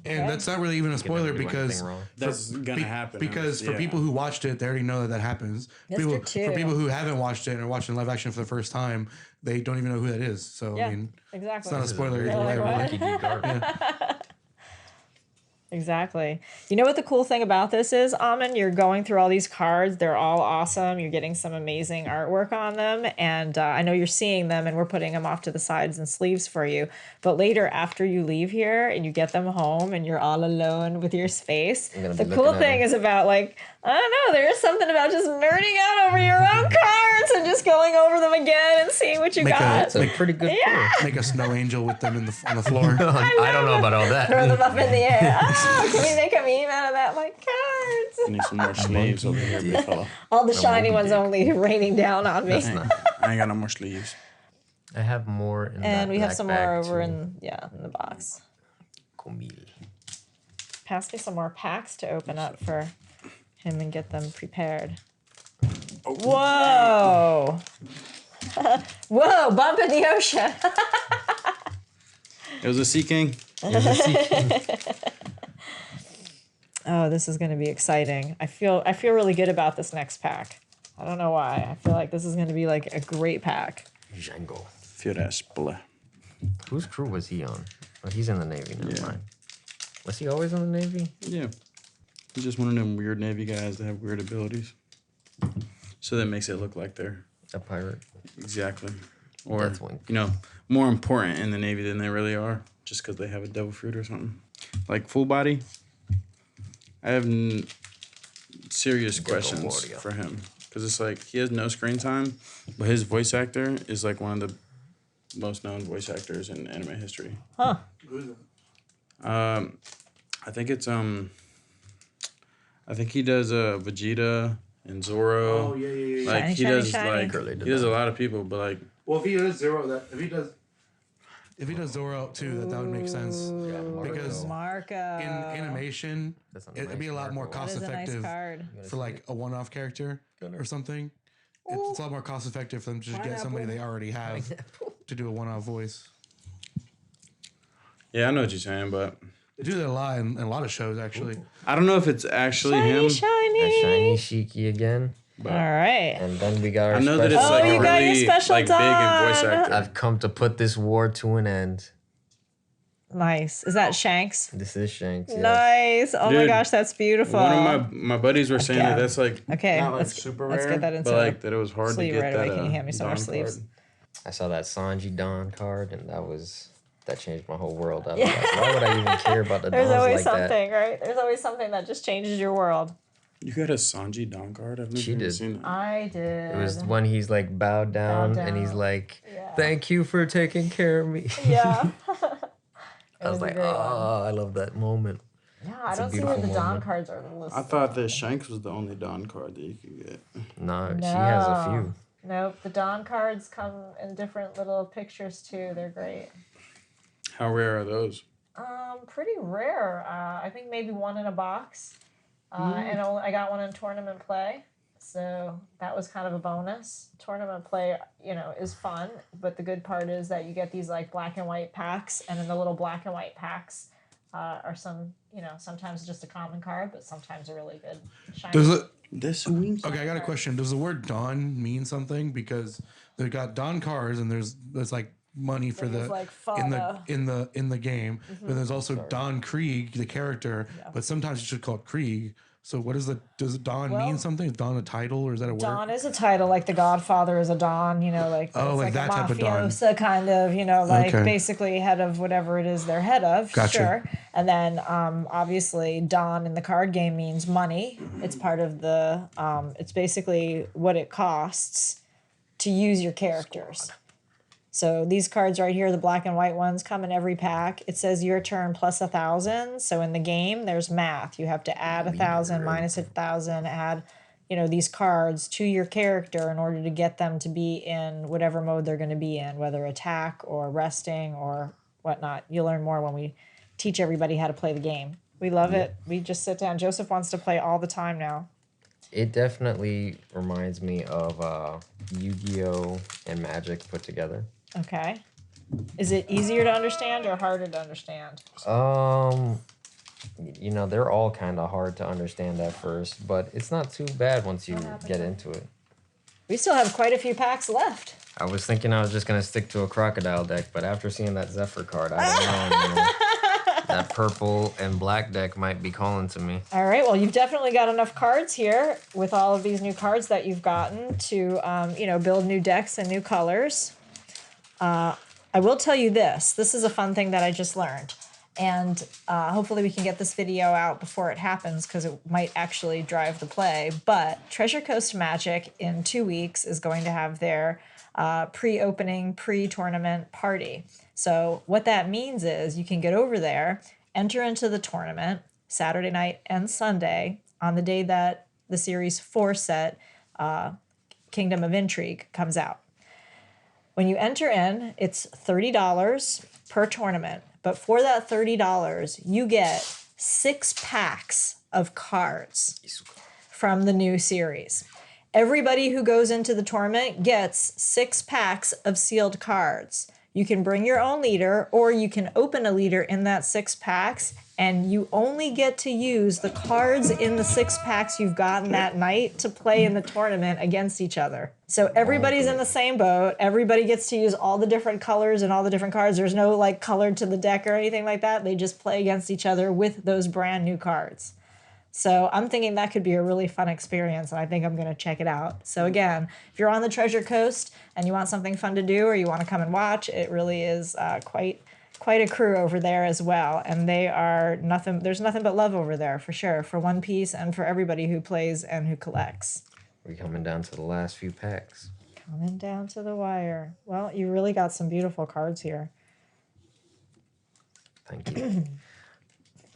And that's not really even a spoiler Didn't do because anything wrong. That's going to happen. Because for people who watched it, they already know that happens. Mr. For Two. people who haven't watched it and are watching live action for the first time, they don't even know who that is. So Yeah, I mean, exactly. it's not a spoiler They're either way. like, Really. what? Ricky D. Garvin. Exactly. You know what the cool thing about this is, Almond? You're going through all these cards. They're all awesome. You're getting some amazing artwork on them. And I know you're seeing them and we're putting them off to the sides and sleeves for you. But later, after you leave here and you get them home and you're all alone with your space, gonna the be cool looking at thing them. is about like, I don't know, there is something about just nerding out over your own cards and just going over them again and seeing what you Make a- got. It's a pretty good Yeah. Make a snow angel with them on the floor. I don't know about all Throw them that. up in the air. Oh, can we make a meme out of that? Like cards. I need some more sleeves over here, big fella. All the shiny monkey ones dick. only raining down on me. I ain't got no more sleeves. I have more in that And we have black some bag more over too. in the box. Comil. Pass me some more packs to open up for him and get them prepared. Whoa! Whoa! Bump in the ocean. It was a Sea King. Oh, this is going to be exciting. I feel really good about this next pack. I don't know why. I feel like this is going to be like a great pack. Django. Feel that split. Whose crew was he on? Oh, he's in the Navy. Never Yeah. mind. Was he always in the Navy? Yeah. He's just one of them weird Navy guys that have weird abilities. So that makes it look like they're A pirate. exactly. Or, That's one. more important in the Navy than they really are. Just because they have a devil fruit or something. Like full body. I have serious questions warrior. for him. Because it's like, he has no screen time, but his voice actor is like one of the most known voice actors in anime history. Huh. I think it's I think he does Vegeta and Zoro. Oh yeah. Like Shiny, he shiny, does shiny. Curly he does a lot of people, but like Well, if he does Zoro too, that would make sense. Because Marco. in animation, That's not it'd nice be a lot more Marco. cost That is a nice effective card. for like a one-off character or something. It's a lot more cost effective for them to just get somebody they already have to do a one-off voice. yeah, I know what you're saying, but They do that a lot in a lot of shows actually. I don't know if it's actually him. A Shiny. shiny Shiki again. All right. And then we got our I know that it's special- like Oh, a you got your really special like big in voice Dawn. actor. I've come to put this war to an end. Nice. Is that Shanks? This is Shanks. Yes. Nice. Oh my Dude, gosh, that's beautiful. One of my buddies were saying that Okay. that's like Okay, not like let's- super let's rare, get that into but like that it was hard to sleeve get right that. away. Can you hand me some more Dawn sleeves? card. I saw that Sanji Dawn card, and that changed my whole world. I was like, why would I even care about the There's Dawns always like something, right? There's always something that just changes your world. You got a Sanji Dawn card? I've never She even did. seen that. I did. that? It was when he's like bowed down, and he's down. like, Yeah. "Thank you for taking care of me." Yeah. I was like, a great one. "Oh, I love that moment." Yeah, I It's a don't see where the beautiful Dawn moment. cards are listed. I thought that Shanks was the only Dawn card that you could get. No, she has a No. few. Nope, the Dawn cards come in different little pictures too. They're great. How rare are those? Pretty rare. I think maybe one in a box. And I got one in tournament play. So that was kind of a bonus. Tournament play, is fun. But the good part is that you get these like black and white packs. And in the little black and white packs are some, sometimes just a common card, but sometimes a really good shiny. Does it? Okay, I got a question. Does the word Dawn mean something? Because they've got Dawn cards, and there's like money for There's, the like, in fodder. the game. But there's also Don Krieg, the character. Yeah. But sometimes you should call it Krieg. So what is does Don Well, mean something? Is Don a title or is that a word? Don is a title, like The Godfather is a Don, like Oh, it's like like that a type of Don. mafiosa kind of, like Okay. basically head of whatever it is they're head of. Gotcha. Sure. And then obviously Don in the card game means money. It's part of the it's basically what it costs to use your characters. So these cards right here, the black and white ones, come in every pack. It says your turn plus 1,000. So in the game, there's math. You have to add 1,000, minus 1,000, add, these cards to your character in order to get them to be in whatever mode they're going to be in, whether attack or resting or whatnot. You'll learn more when we teach everybody how to play the game. We love it. We just sit down. Joseph wants to play all the time now. It definitely reminds me of Yu-Gi-Oh! And Magic put together. Okay. Is it easier to understand or harder to understand? They're all kind of hard to understand at first, but it's not too bad once you get into it. We still have quite a few packs left. I was thinking I was just gonna stick to a crocodile deck, but after seeing that Zephyr card, I don't know. That purple and black deck might be calling to me. All right. Well, you've definitely got enough cards here with all of these new cards that you've gotten to, build new decks and new colors. I will tell you this. This is a fun thing that I just learned. And hopefully we can get this video out before it happens because it might actually drive the play. But Treasure Coast Magic in 2 weeks is going to have their pre-opening, pre-tournament party. So what that means is you can get over there, enter into the tournament Saturday night and Sunday on the day that the Series 4 set, Kingdom of Intrigue, comes out. When you enter in, it's $30 per tournament. But for that $30, you get 6 packs of cards from the new series. Everybody who goes into the tournament gets 6 packs of sealed cards. You can bring your own leader, or you can open a leader in that 6 packs, and you only get to use the cards in the 6 packs you've gotten that night to play in the tournament against each other. So everybody's in the same boat. Everybody gets to use all the different colors and all the different cards. There's no color to the deck or anything like that. They just play against each other with those brand new cards. So I'm thinking that could be a really fun experience, and I think I'm going to check it out. So again, if you're on the Treasure Coast and you want something fun to do or you want to come and watch, it really is quite a crew over there as well. And there's nothing but love over there for sure, for One Piece and for everybody who plays and who collects. We're coming down to the last few packs. Coming down to the wire. Well, you really got some beautiful cards here. Thank you.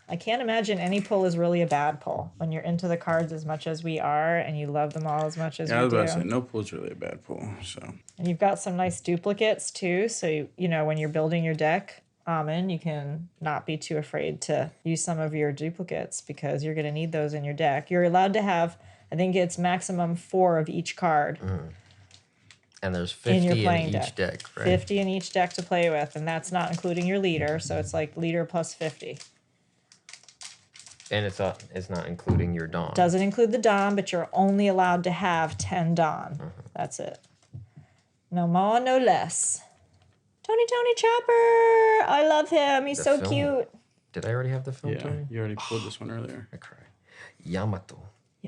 I can't imagine any pull is really a bad pull when you're into the cards as much as we are and you love them all as much as we do. I was about to say, no pull's really a bad pull. So. And you've got some nice duplicates too. So, when you're building your deck, Almond, you can not be too afraid to use some of your duplicates because you're going to need those in your deck. You're allowed to have, I think it's maximum 4 of each card. Mm. And there's 50 in each deck, right? 50 in each deck to play with, and that's not including your leader. So it's like leader plus 50. And it's not including your Dom. Doesn't include the Dom, but you're only allowed to have 10 Dom. That's it. No more, no less. Tony Chopper! I love him. He's so cute. Did I already have the film? Yeah, Tony? you already pulled this one earlier. I cried. Yamato.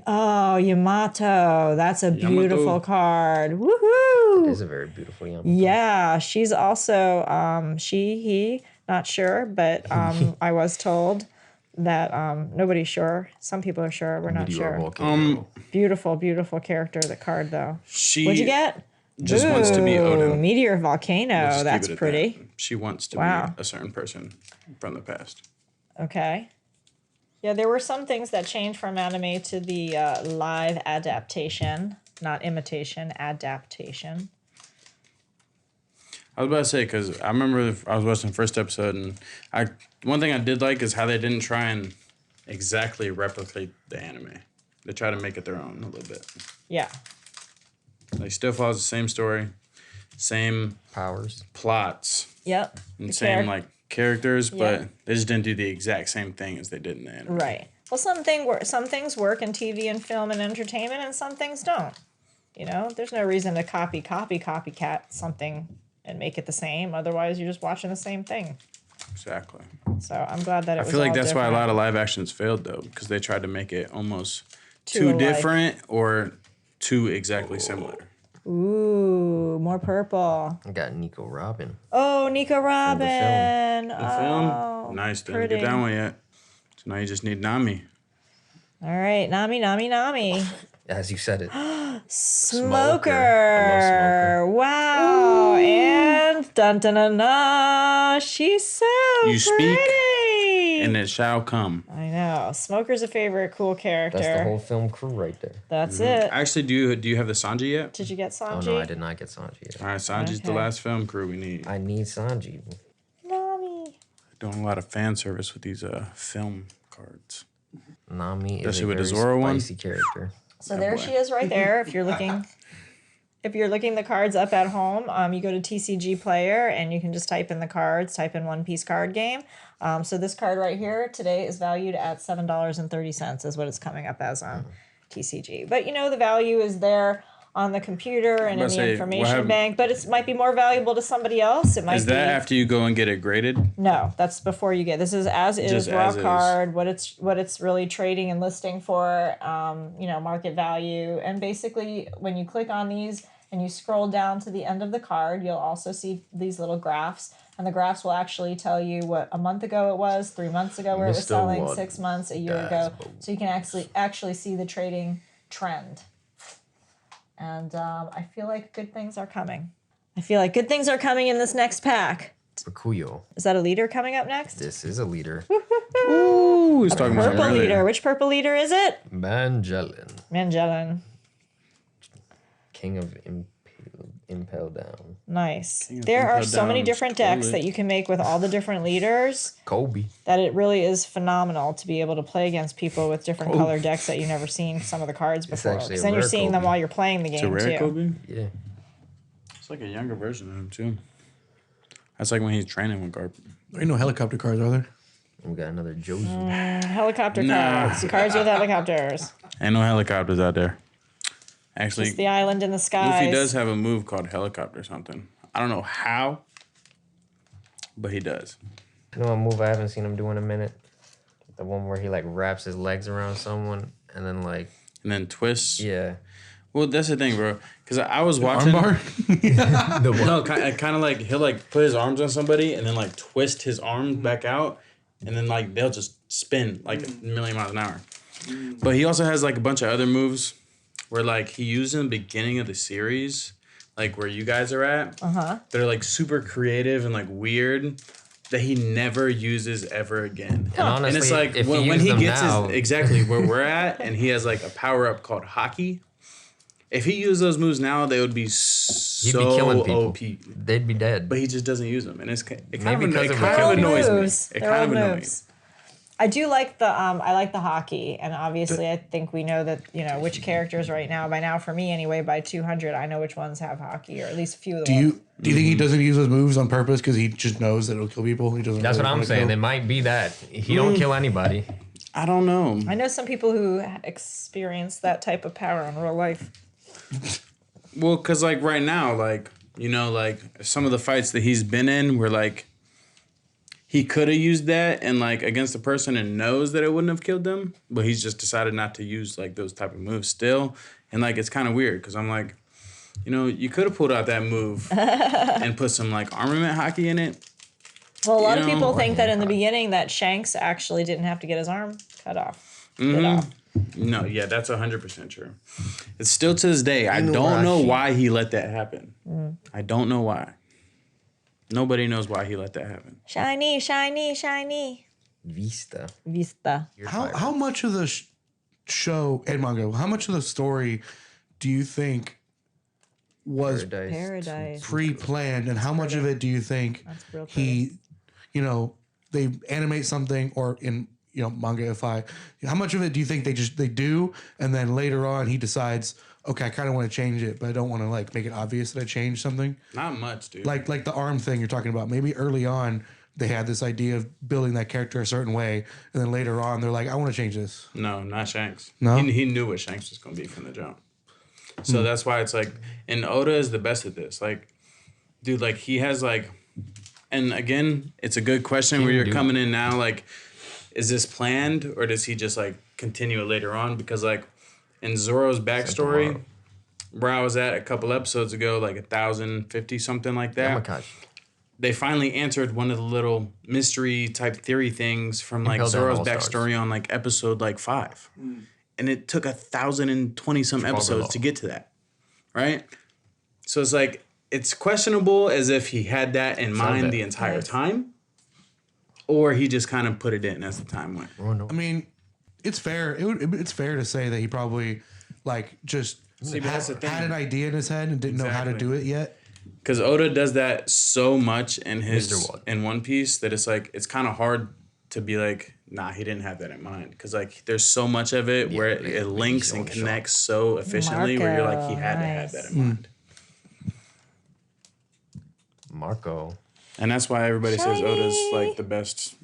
Oh, Yamato. That's a beautiful Yamato. card. Woohoo! It is a very beautiful Yamato. Yeah, she's also, he, not sure, but I was told that nobody's sure. Some people are sure. We're not sure. Beautiful, beautiful character, the card, though. What'd you get? Just wants to be Odin. Meteor Volcano. We'll That's keep it at pretty. that. She wants to be a certain person from the past. Okay. Yeah, there were some things that changed from anime to the live adaptation. Not imitation, adaptation. I was about to say, because I remember I was watching the first episode, and one thing I did like is how they didn't try and exactly replicate the anime. They try to make it their own a little bit. Yeah. Like, still follows the same story, same Powers. plots, Yep. and The same like characters, Yeah. but they just didn't do the exact same thing as they did in the anime. Right. Well, some things work in TV and film and entertainment, and some things don't. You know, there's no reason to copycat something and make it the same. Otherwise, you're just watching the same thing. Exactly. So I'm glad that it was. I feel like all that's why a different. lot of live actions failed though, because they tried to make it almost Too too alike. different or too exactly similar. Ooh, more purple. I got Nico Robin. Oh, Nico Robin. film. The Oh, film, nice. Didn't pretty. get that one yet. So now you just need Nami. All right, Nami. As you said it. Smoker. I love Smoker. Wow. And dun dun dun dun. She's so You speak, pretty. and it shall come. I know. Smoker's a favorite cool character. That's the whole film crew right there. That's it. Actually, do you have the Sanji yet? Did you get Sanji? Oh no, I did not get Sanji yet. All right, Sanji's the Okay. last film crew we need. I need Sanji. Nami. Doing a lot of fan service with these film cards. Nami is Especially a with very the Zoro one. spicy character. So there she is right there. If you're looking the cards up at home, you go to TCG Player and you can just type in the cards, type in One Piece card game. So this card right here today is valued at $7.30 is what it's coming up as on TCG. But you know the value is there on the computer and in about to the say, information bank, but it might be more valuable to somebody else. It might Is be that after you go and get it graded? No, that's before you get. This is as is Just raw as is. card. What it's really trading and listing for. Market value. And basically, when you click on these and you scroll down to the end of the card, you'll also see these little graphs, and the graphs will actually tell you what a month ago it was, 3 months ago where it was Mr. selling, Watt 6 months, a year does ago, both. so you can actually see the trading trend. And I feel like good things are coming. I feel like good things are coming in this next pack. Bakuyo. Is that a leader coming up next? This is a leader. Ooh, he's talking about Purple earlier. leader. Which purple leader is it? Mangellan. Mangellan. King of Impel Down. Nice. of There are Impel so many Down's different decks toilet. that you can make with all the different leaders Kobe. that it really is phenomenal to be able to play against people with different color decks that you've never seen some of the cards before. actually a Because then you're rare seeing them Kobe. while you're playing the It's a game rare too. Kobe? Yeah. It's like a younger version of him, too. That's like when he's training with Garp. There ain't no helicopter cards, are there? We got another Jozu. Helicopter Nah. cards. Cards with helicopters. Ain't no helicopters out there. Actually, It's the island in the skies. Luffy does have a move called helicopter something. I don't know how, but he does. You know a move I haven't seen him do in a minute? The one where he like wraps his legs around someone and then like, And then twists. yeah. Well, that's the thing, bro. Because I was watching. Armbar? No, kind of like he'll like put his arms on somebody and then like twist his arms back out, and then like they'll just spin like a million miles an hour. But he also has like a bunch of other moves where like he used in the beginning of the series, like where you guys are at. They're like super creative and like weird that he never uses ever again. And honestly, And it's like if when you he use them gets now, his exactly where we're at, and he has like a power up called hockey. If he used those moves now, they would be he'd so be killing people. OP. They'd be dead. But he just doesn't use them, and it kind Maybe of, because it of kind the of old annoys me. moves. It They're kind old of annoys me. moves. I do like the I like the hockey, and obviously I think we know that which characters right now. By now, for me anyway, by 200, I know which ones have hockey, or at least a few of Do them. you think he doesn't use those moves on purpose because he just knows that it'll kill people? He doesn't. That's what really I'm wanna saying. kill? It might be that. He don't kill anybody. I don't know. I know some people who experience that type of power in real life. Well, because like right now, like like some of the fights that he's been in, where like he could have used that and like against the person and knows that it wouldn't have killed them, but he's just decided not to use like those type of moves still, and like it's kind of weird because I'm like, you could have pulled out that move and put some like armament hockey in it. Well, a lot of You know, people think that in the beginning that Shanks actually didn't have to get his arm cut off. Did off. No, yeah, that's 100% true. It's still to this day. I don't know why he let that happen. I don't know why. Nobody knows why he let that happen. Shiny, shiny, shiny. Vista. Vista. How much of the show and manga? How much of the story do you think was Paradise. pre-planned, and how much of it do you think That's real he, you know, they animate something, or in manga, how much of it do you think they do, and then later on he decides, okay, I kind of want to change it, but I don't want to like make it obvious that I changed something. Not much, dude. Like the arm thing you're talking about. Maybe early on they had this idea of building that character a certain way, and then later on they're like, I want to change this. No, not Shanks. No? He knew what Shanks was going to be from the jump. So that's why it's like, and Oda is the best at this. Like, dude, like he has like, and again, it's a good question where you're coming in now. Like, is this planned or does he just like continue it later on? Because like in Zoro's backstory, where I was at a couple episodes ago, like 1,050 something like that. Oh my gosh. They finally answered one of the little mystery type theory things from like Impel Down Zoro's All-Stars. backstory on like episode like 5. And it took 1,020 some episodes to get to that. Right? So it's like, it's questionable as if he had that in mind the entire time, or he just kind of put it in as the time went. Oh, no. I mean, it's fair. It's fair to say that he probably like just See, but that's the thing. had an idea in his head and didn't know how to Exactly. do it yet. Because Oda does that so much in his Mr. Watt. in One Piece that it's like it's kind of hard to be like, nah, he didn't have that in mind. Because like there's so much of it where it links and connects so efficiently where you're like, he had to have that in mind. Marco. And that's why everybody says Oda's like the best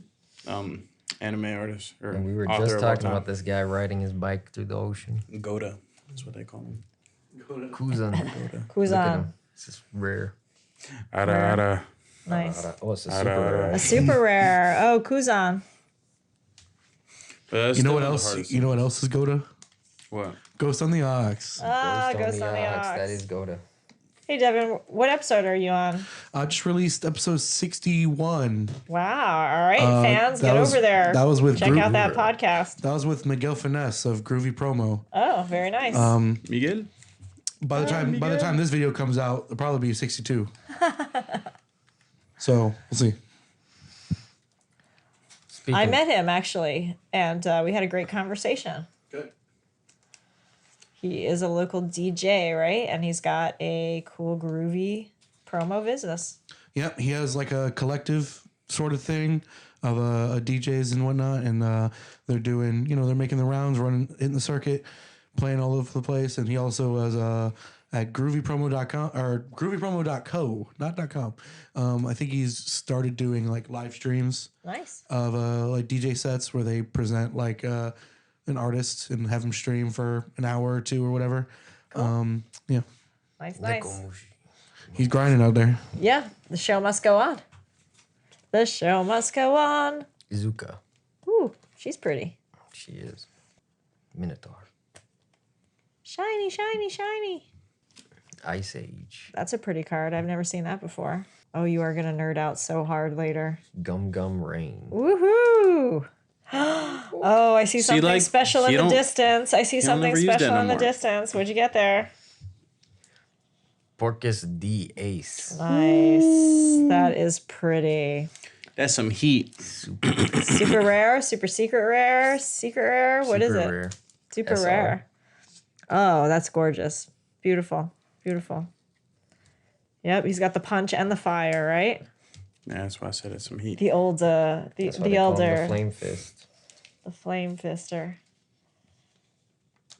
anime artist or And we were author just of all talking time. about this guy riding his bike through the ocean. Goda. That's what they call him. Kuzan. Kuzan. This is rare. Ara. Nice. Oh, it's a super rare. A super rare. Oh, Kuzan. But that's You know still what the else? hardest. You know what else is Goda? What? Ghost on the Ox. Ghost on the Ox. Ox. That is Goda. Hey, Devin, what episode are you on? Just released episode 61. Wow. All right, fans, that get was- over there. that was with Check out that podcast. That was with Miguel Finesse of Groovy Promo. Oh, very nice. Miguel? By the time this video comes out, it'll probably be 62. So we'll see. Speaking, I met him actually, and we had a great conversation. Good. He is a local DJ, right? And he's got a cool, groovy promo business. Yep, he has like a collective sort of thing of DJs and whatnot, and they're doing, they're making the rounds, running in the circuit, playing all over the place. And he also was at groovypromo.com or groovypromo.co, not .com. I think he's started doing like live streams Nice. of like DJ sets where they present like an artist and have him stream for an hour or two or whatever. Yeah, Nice. he's grinding out there. Yeah, the show must go on. The show must go on. Izuka. Ooh, she's pretty. She is. Minotaur. Shiny, shiny, shiny. Ice Age. That's a pretty card. I've never seen that before. Oh, you are going to nerd out so hard later. Gum Gum Rain. Woohoo! Oh, I see something like, special in you the don't- distance. I see something never use that special no in the more. distance. What'd you get there? Porcus D Ace. Nice. That is pretty. That's some heat. Super rare, super secret rare, secret rare. What is Super it? rare. Super SR. rare. Oh, that's gorgeous. Beautiful. Beautiful. Yep, he's got the punch and the fire, right? Yeah, that's why I said it's some heat. The old That's the why they call him elder. the Flame Fist. The flame fister.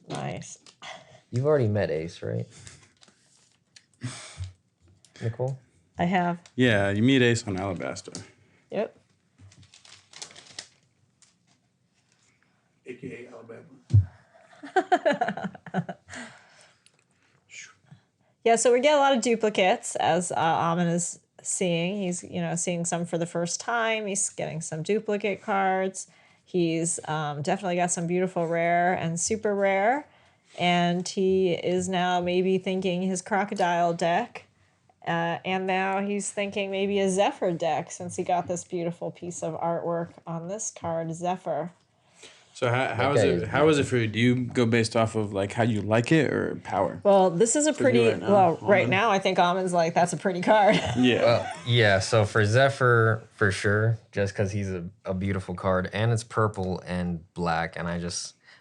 Nice. You've already met Ace, right? Nicole? I have. Yeah, you meet Ace on Alabaster. Yep. AKA Alabama. Yeah, so we get a lot of duplicates as Almond is seeing. He's, seeing some for the first time. He's getting some duplicate cards. He's definitely got some beautiful rare and super rare. And he is now maybe thinking his crocodile deck. And now he's thinking maybe a Zephyr deck since he got this beautiful piece of artwork on this card, Zephyr. So how is it? How is it for you? Do you go based off of like how you like it or power? Well, this is a pretty, right now, right Almond? now I think Almond's like, that's a pretty card. Yeah. Yeah, so for Zephyr, for sure, just because he's a beautiful card, and it's purple and black, and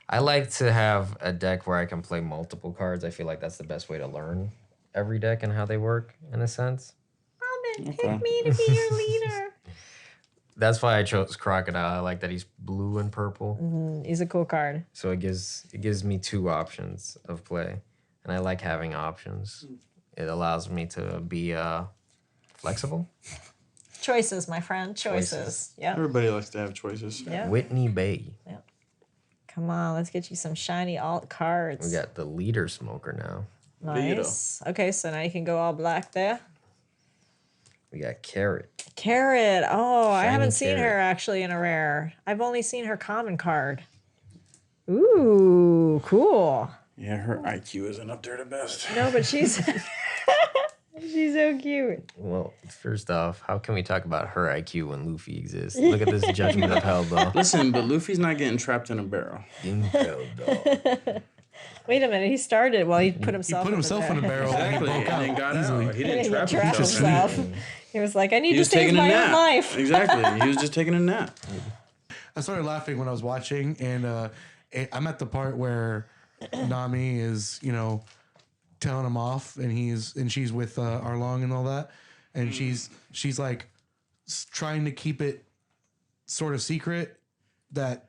I like to have a deck where I can play multiple cards. I feel like that's the best way to learn every deck and how they work in a sense. Almond, pick me to be your leader. That's why I chose Crocodile. I like that he's blue and purple. He's a cool card. So it gives me 2 options of play. And I like having options. It allows me to be flexible. Choices, my friend. Choices. Yeah. Everybody likes to have choices. Yeah. Whitney Bay. Yeah. Come on, let's get you some shiny alt cards. We got the leader smoker now. Nice. Okay, so now you can go all black there. We got Carrot. Carrot. Oh, I Shiny haven't seen Carrot. her actually in a rare. I've only seen her common card. Ooh, cool. Yeah, her IQ isn't up there the best. No, but she's she's so cute. Well, first off, how can we talk about her IQ when Luffy exists? Look at this Judgment of Hell, though. Listen, but Luffy's not getting trapped in a barrel. Wait a minute, he started. Well, he put He himself. put himself in a barrel Exactly, and he broke and then out got easily. out. He He didn't didn't trap trap himself. himself. He was like, I need He to was save taking a my nap. own life. Exactly. He was just taking a nap. I started laughing when I was watching, and I'm at the part where Nami is, telling him off, and she's with Arlong and all that, and she's like trying to keep it sort of secret that,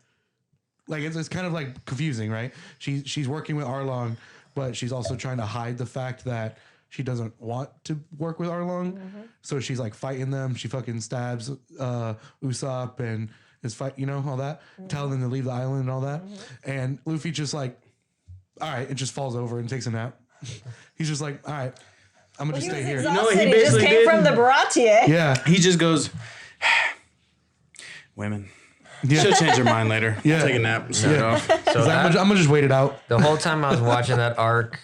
like, it's kind of like confusing, right? She's working with Arlong, but she's also trying to hide the fact that she doesn't want to work with Arlong. So she's like fighting them. She fucking stabs Usopp and is fight, all that, telling them to leave the island and all that. And Luffy just like, all right, it just falls over and takes a nap. He's just like, all right, I'm gonna just stay here. No, he He just basically came did. from the Baratier. Yeah, He just goes, women. yeah. She'll change her mind later. Yeah. Take a nap and set it off. So I'm gonna just wait it out. the whole time I was watching that arc,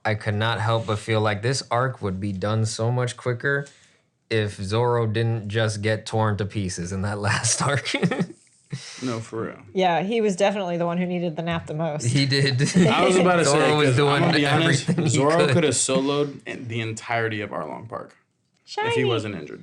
I could not help but feel like this arc would be done so much quicker if Zoro didn't just get torn to pieces in that last arc. No, for real. Yeah, he was definitely the one who needed the nap the most. He did. I was about to say, Zoro was 'cause doing I'm gonna be honest, everything he Zoro could. could have soloed the entirety of Arlong Park Shiny. if he wasn't injured.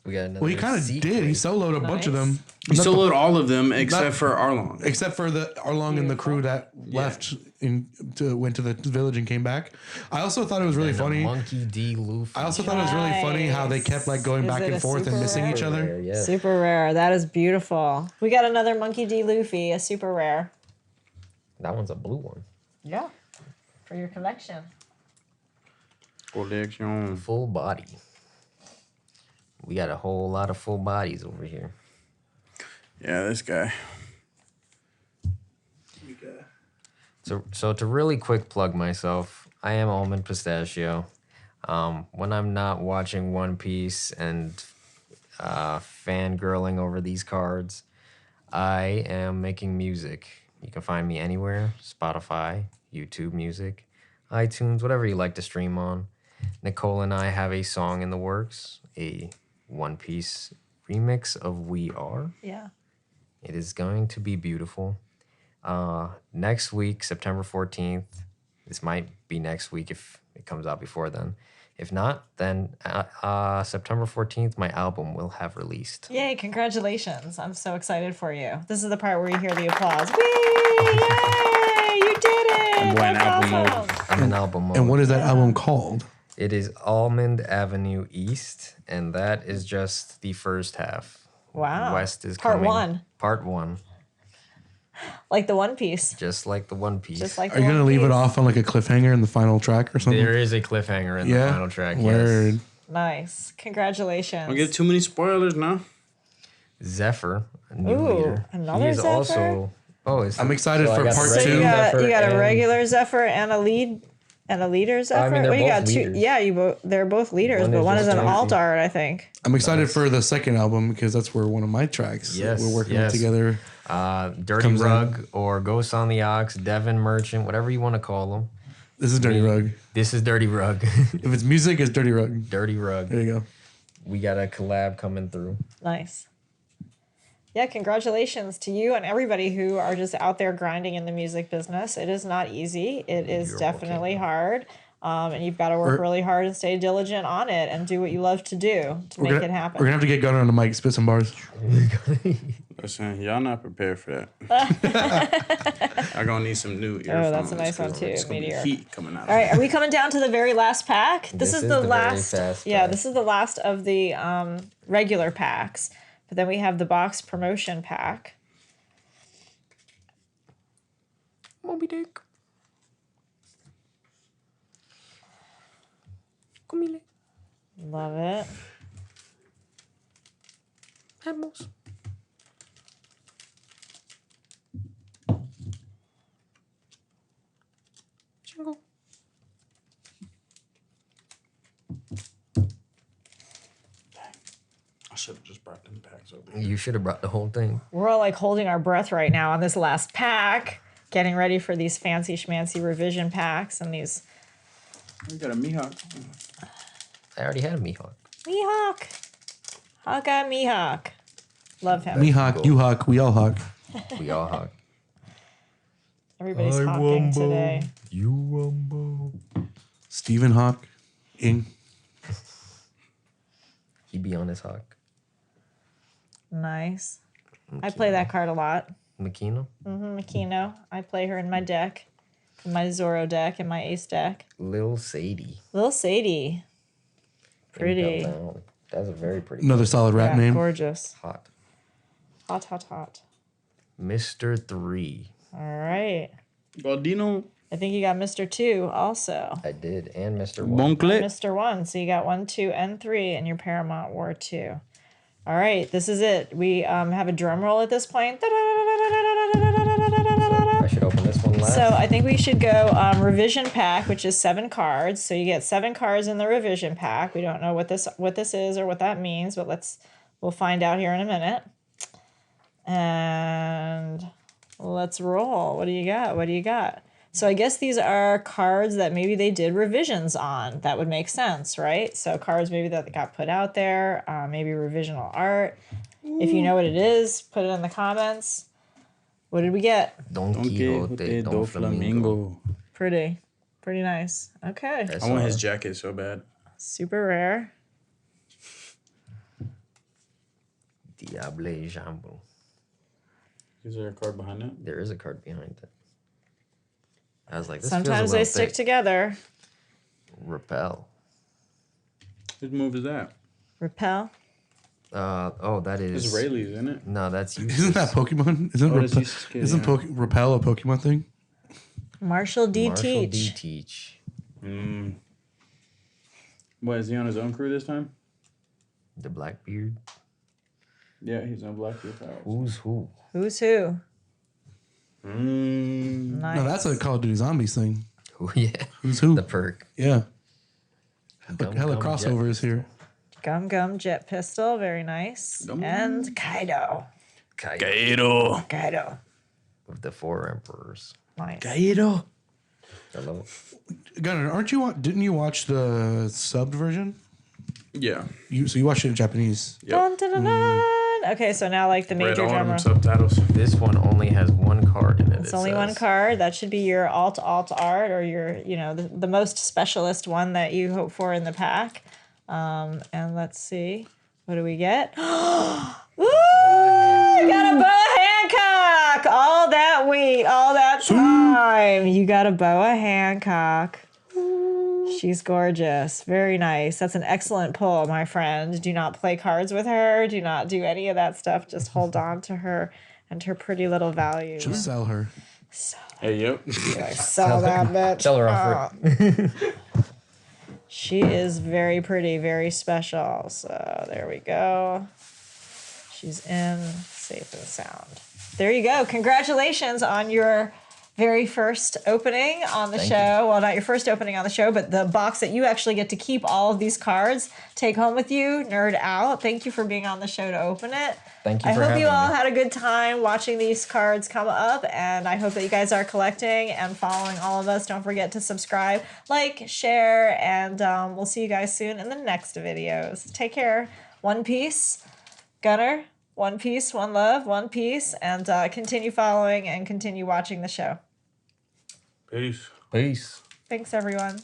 We got another Well, he kind of secret. did. He soloed a bunch of Nice. them. He Not the- soloed all of them except not- for Arlong. except for the Arlong and the crew that left went to the village and came back. I also thought it was really And a funny. Monkey D. Luffy. I also thought it was really funny how they kept like going Is back it and a forth and super missing rare? each other. Yeah. Super rare. That is beautiful. We got another Monkey D. Luffy, a super rare. That one's a blue one. Yeah. For your collection. Collection. Full body. We got a whole lot of full bodies over here. Yeah, this guy. So to really quick plug myself, I am Almond Pistachio. When I'm not watching One Piece and fangirling over these cards, I am making music. You can find me anywhere: Spotify, YouTube Music, iTunes, whatever you like to stream on. Nicole and I have a song in the works, a One Piece remix of We Are. Yeah. It is going to be beautiful. Next week, September 14th, this might be next week if it comes out before then. If not, then September 14th, my album will have released. Yay, congratulations. I'm so excited for you. This is the part where you hear the applause. Whee! Yay! You did it! Boy, an That's album mode. awesome. I'm in album mode. And what is that album called? It is Almond Avenue East, and that is just the first half. Wow. West is Part coming. one. Part one. Like the One Piece. Just like the One Piece. Just like Are you gonna leave it off on like a cliffhanger in the final track or something? There is a cliffhanger in the final track. Word. Yes. Nice. Congratulations. Don't get too many spoilers now. Zephyr, a new Ooh, leader. another He is Zephyr? also. Oh, it's, I'm excited I for got the part So regular two. you got a and- regular Zephyr and a lead and a leader Zephyr? they're you both got two. leaders. Yeah, they're both leaders, One but is one is just an Dorothy. alt art, I think. I'm excited for the second album because that's where one of my tracks that Yes, we're working yes. together. Dirty Comes Rug or Ghost on the Ox, Devin Merchant, whatever you want to call them. This is Dirty Rug. This is Dirty Rug. If it's music, it's Dirty Rug. Dirty Rug. There you go. We got a collab coming through. Nice. Yeah, congratulations to you and everybody who are just out there grinding in the music business. It is not easy. It is You're definitely welcome. hard. And you've got to work We're- really hard and stay diligent on it and do what you love to do to make it happen. We're gonna have to get Gunnar on the mic, spit some bars. Listen, y'all not prepared for that. I'm gonna need some new earphones. that's a nice one, 'cause too, It's gonna be Meteor. heat coming out. All right, are we coming down to the very last pack? This is the very last. fast Yeah, pack. this is the last of the regular packs. But then we have the box promotion pack. Moby Dick. Love it. Vamos. Jingle. I should have just brought them packs over here. You should have brought the whole thing. We're all like holding our breath right now on this last pack, getting ready for these fancy schmancy revision packs and these We got a Mihawk. I already had a Mihawk. Mihawk. Hawkeye Mihawk. Love him. Me hawk, you hawk, we all hawk. We all hawk. Everybody's hawking today. You wumbo. Stephen Hawk. Ing. He be on his hawk. Nice. I play that card a lot. Makino. Makino. I play her in my deck. In my Zoro deck and my Ace deck. Lil Sadie. Little Sadie. Pretty. That's a very pretty. Another solid rap Yeah, name. gorgeous. Hot. Hot, hot, hot. Mr. 3. All right. Galdino. I think you got Mr. 2 also. I did. And Mr. 1. Bonclet. Mr. 1. So you got 1, 2, and 3 in your Paramount War 2. All right, this is it. We have a drum roll at this point. I should open this one last. So I think we should go revision pack, which is 7 cards. So you get 7 cards in the revision pack. We don't know what this is or what that means, but we'll find out here in a minute. And let's roll. What do you got? What do you got? So I guess these are cards that maybe they did revisions on. That would make sense, right? So cards maybe that got put out there, maybe revisional art. If you know what it is, put it in the comments. What did we get? Don Quixote do Flamingo. Pretty nice. Okay. I want his jacket so bad. Super rare. Diable Jambo. Is there a card behind it? There is a card behind it. I was like, this Sometimes feels a they little stick thick. together. Repel. Whose move is that? Repel. That is. Israelis, isn't it? No, that's you. Isn't that Pokemon? Isn't, that's Useless Kid, isn't yeah. Repel a Pokemon thing? Marshall D. Marshall Teach. D. Teach. What, is he on his own crew this time? The Blackbeard. Yeah, he's on Blackbeard Powers. Who's who? Who's who? Mm. Nice. No, that's a Call of Duty Zombies thing. Who? Yeah. Who's who? The perk. Yeah. Gum Hella Gum crossovers here. Gum Gum Jet Pistol. Very nice. Gum And Kaido. Kaido. Kaido. With the 4 emperors. Nice. Kaido. I love it. Gunnar, didn't you watch the subbed version? Yeah. So you watched it in Japanese. Yep. Dun, dun, dun, dun. Okay, so now like the Read major all drum them roll. subtitles. This one only has 1 card in it. It's only 1 card. That should be your alt art or your, the most specialist one that you hope for in the pack. And let's see. What do we get? Ooh, you got a Boa Hancock! All that wait, all that time. You got a Boa Hancock. She's gorgeous. Very nice. That's an excellent pull, my friend. Do not play cards with her. Do not do any of that stuff. Just hold on to her and her pretty little value. Just sell her. Hey, yep. Sell that bitch. Tell her off it. She is very pretty, very special. So there we go. She's in safe and sound. There you go. Congratulations on your very first opening on the show. Well, not your first opening on the show, but the box that you actually get to keep all of these cards, take home with you, nerd out. Thank you for being on the show to open it. Thank you I for hope having you all me. had a good time watching these cards come up, and I hope that you guys are collecting and following all of us. Don't forget to subscribe, like, share, and we'll see you guys soon in the next videos. Take care. One Piece. Gunnar, one peace, one love, one peace, and continue following and continue watching the show. Peace. Peace. Thanks, everyone.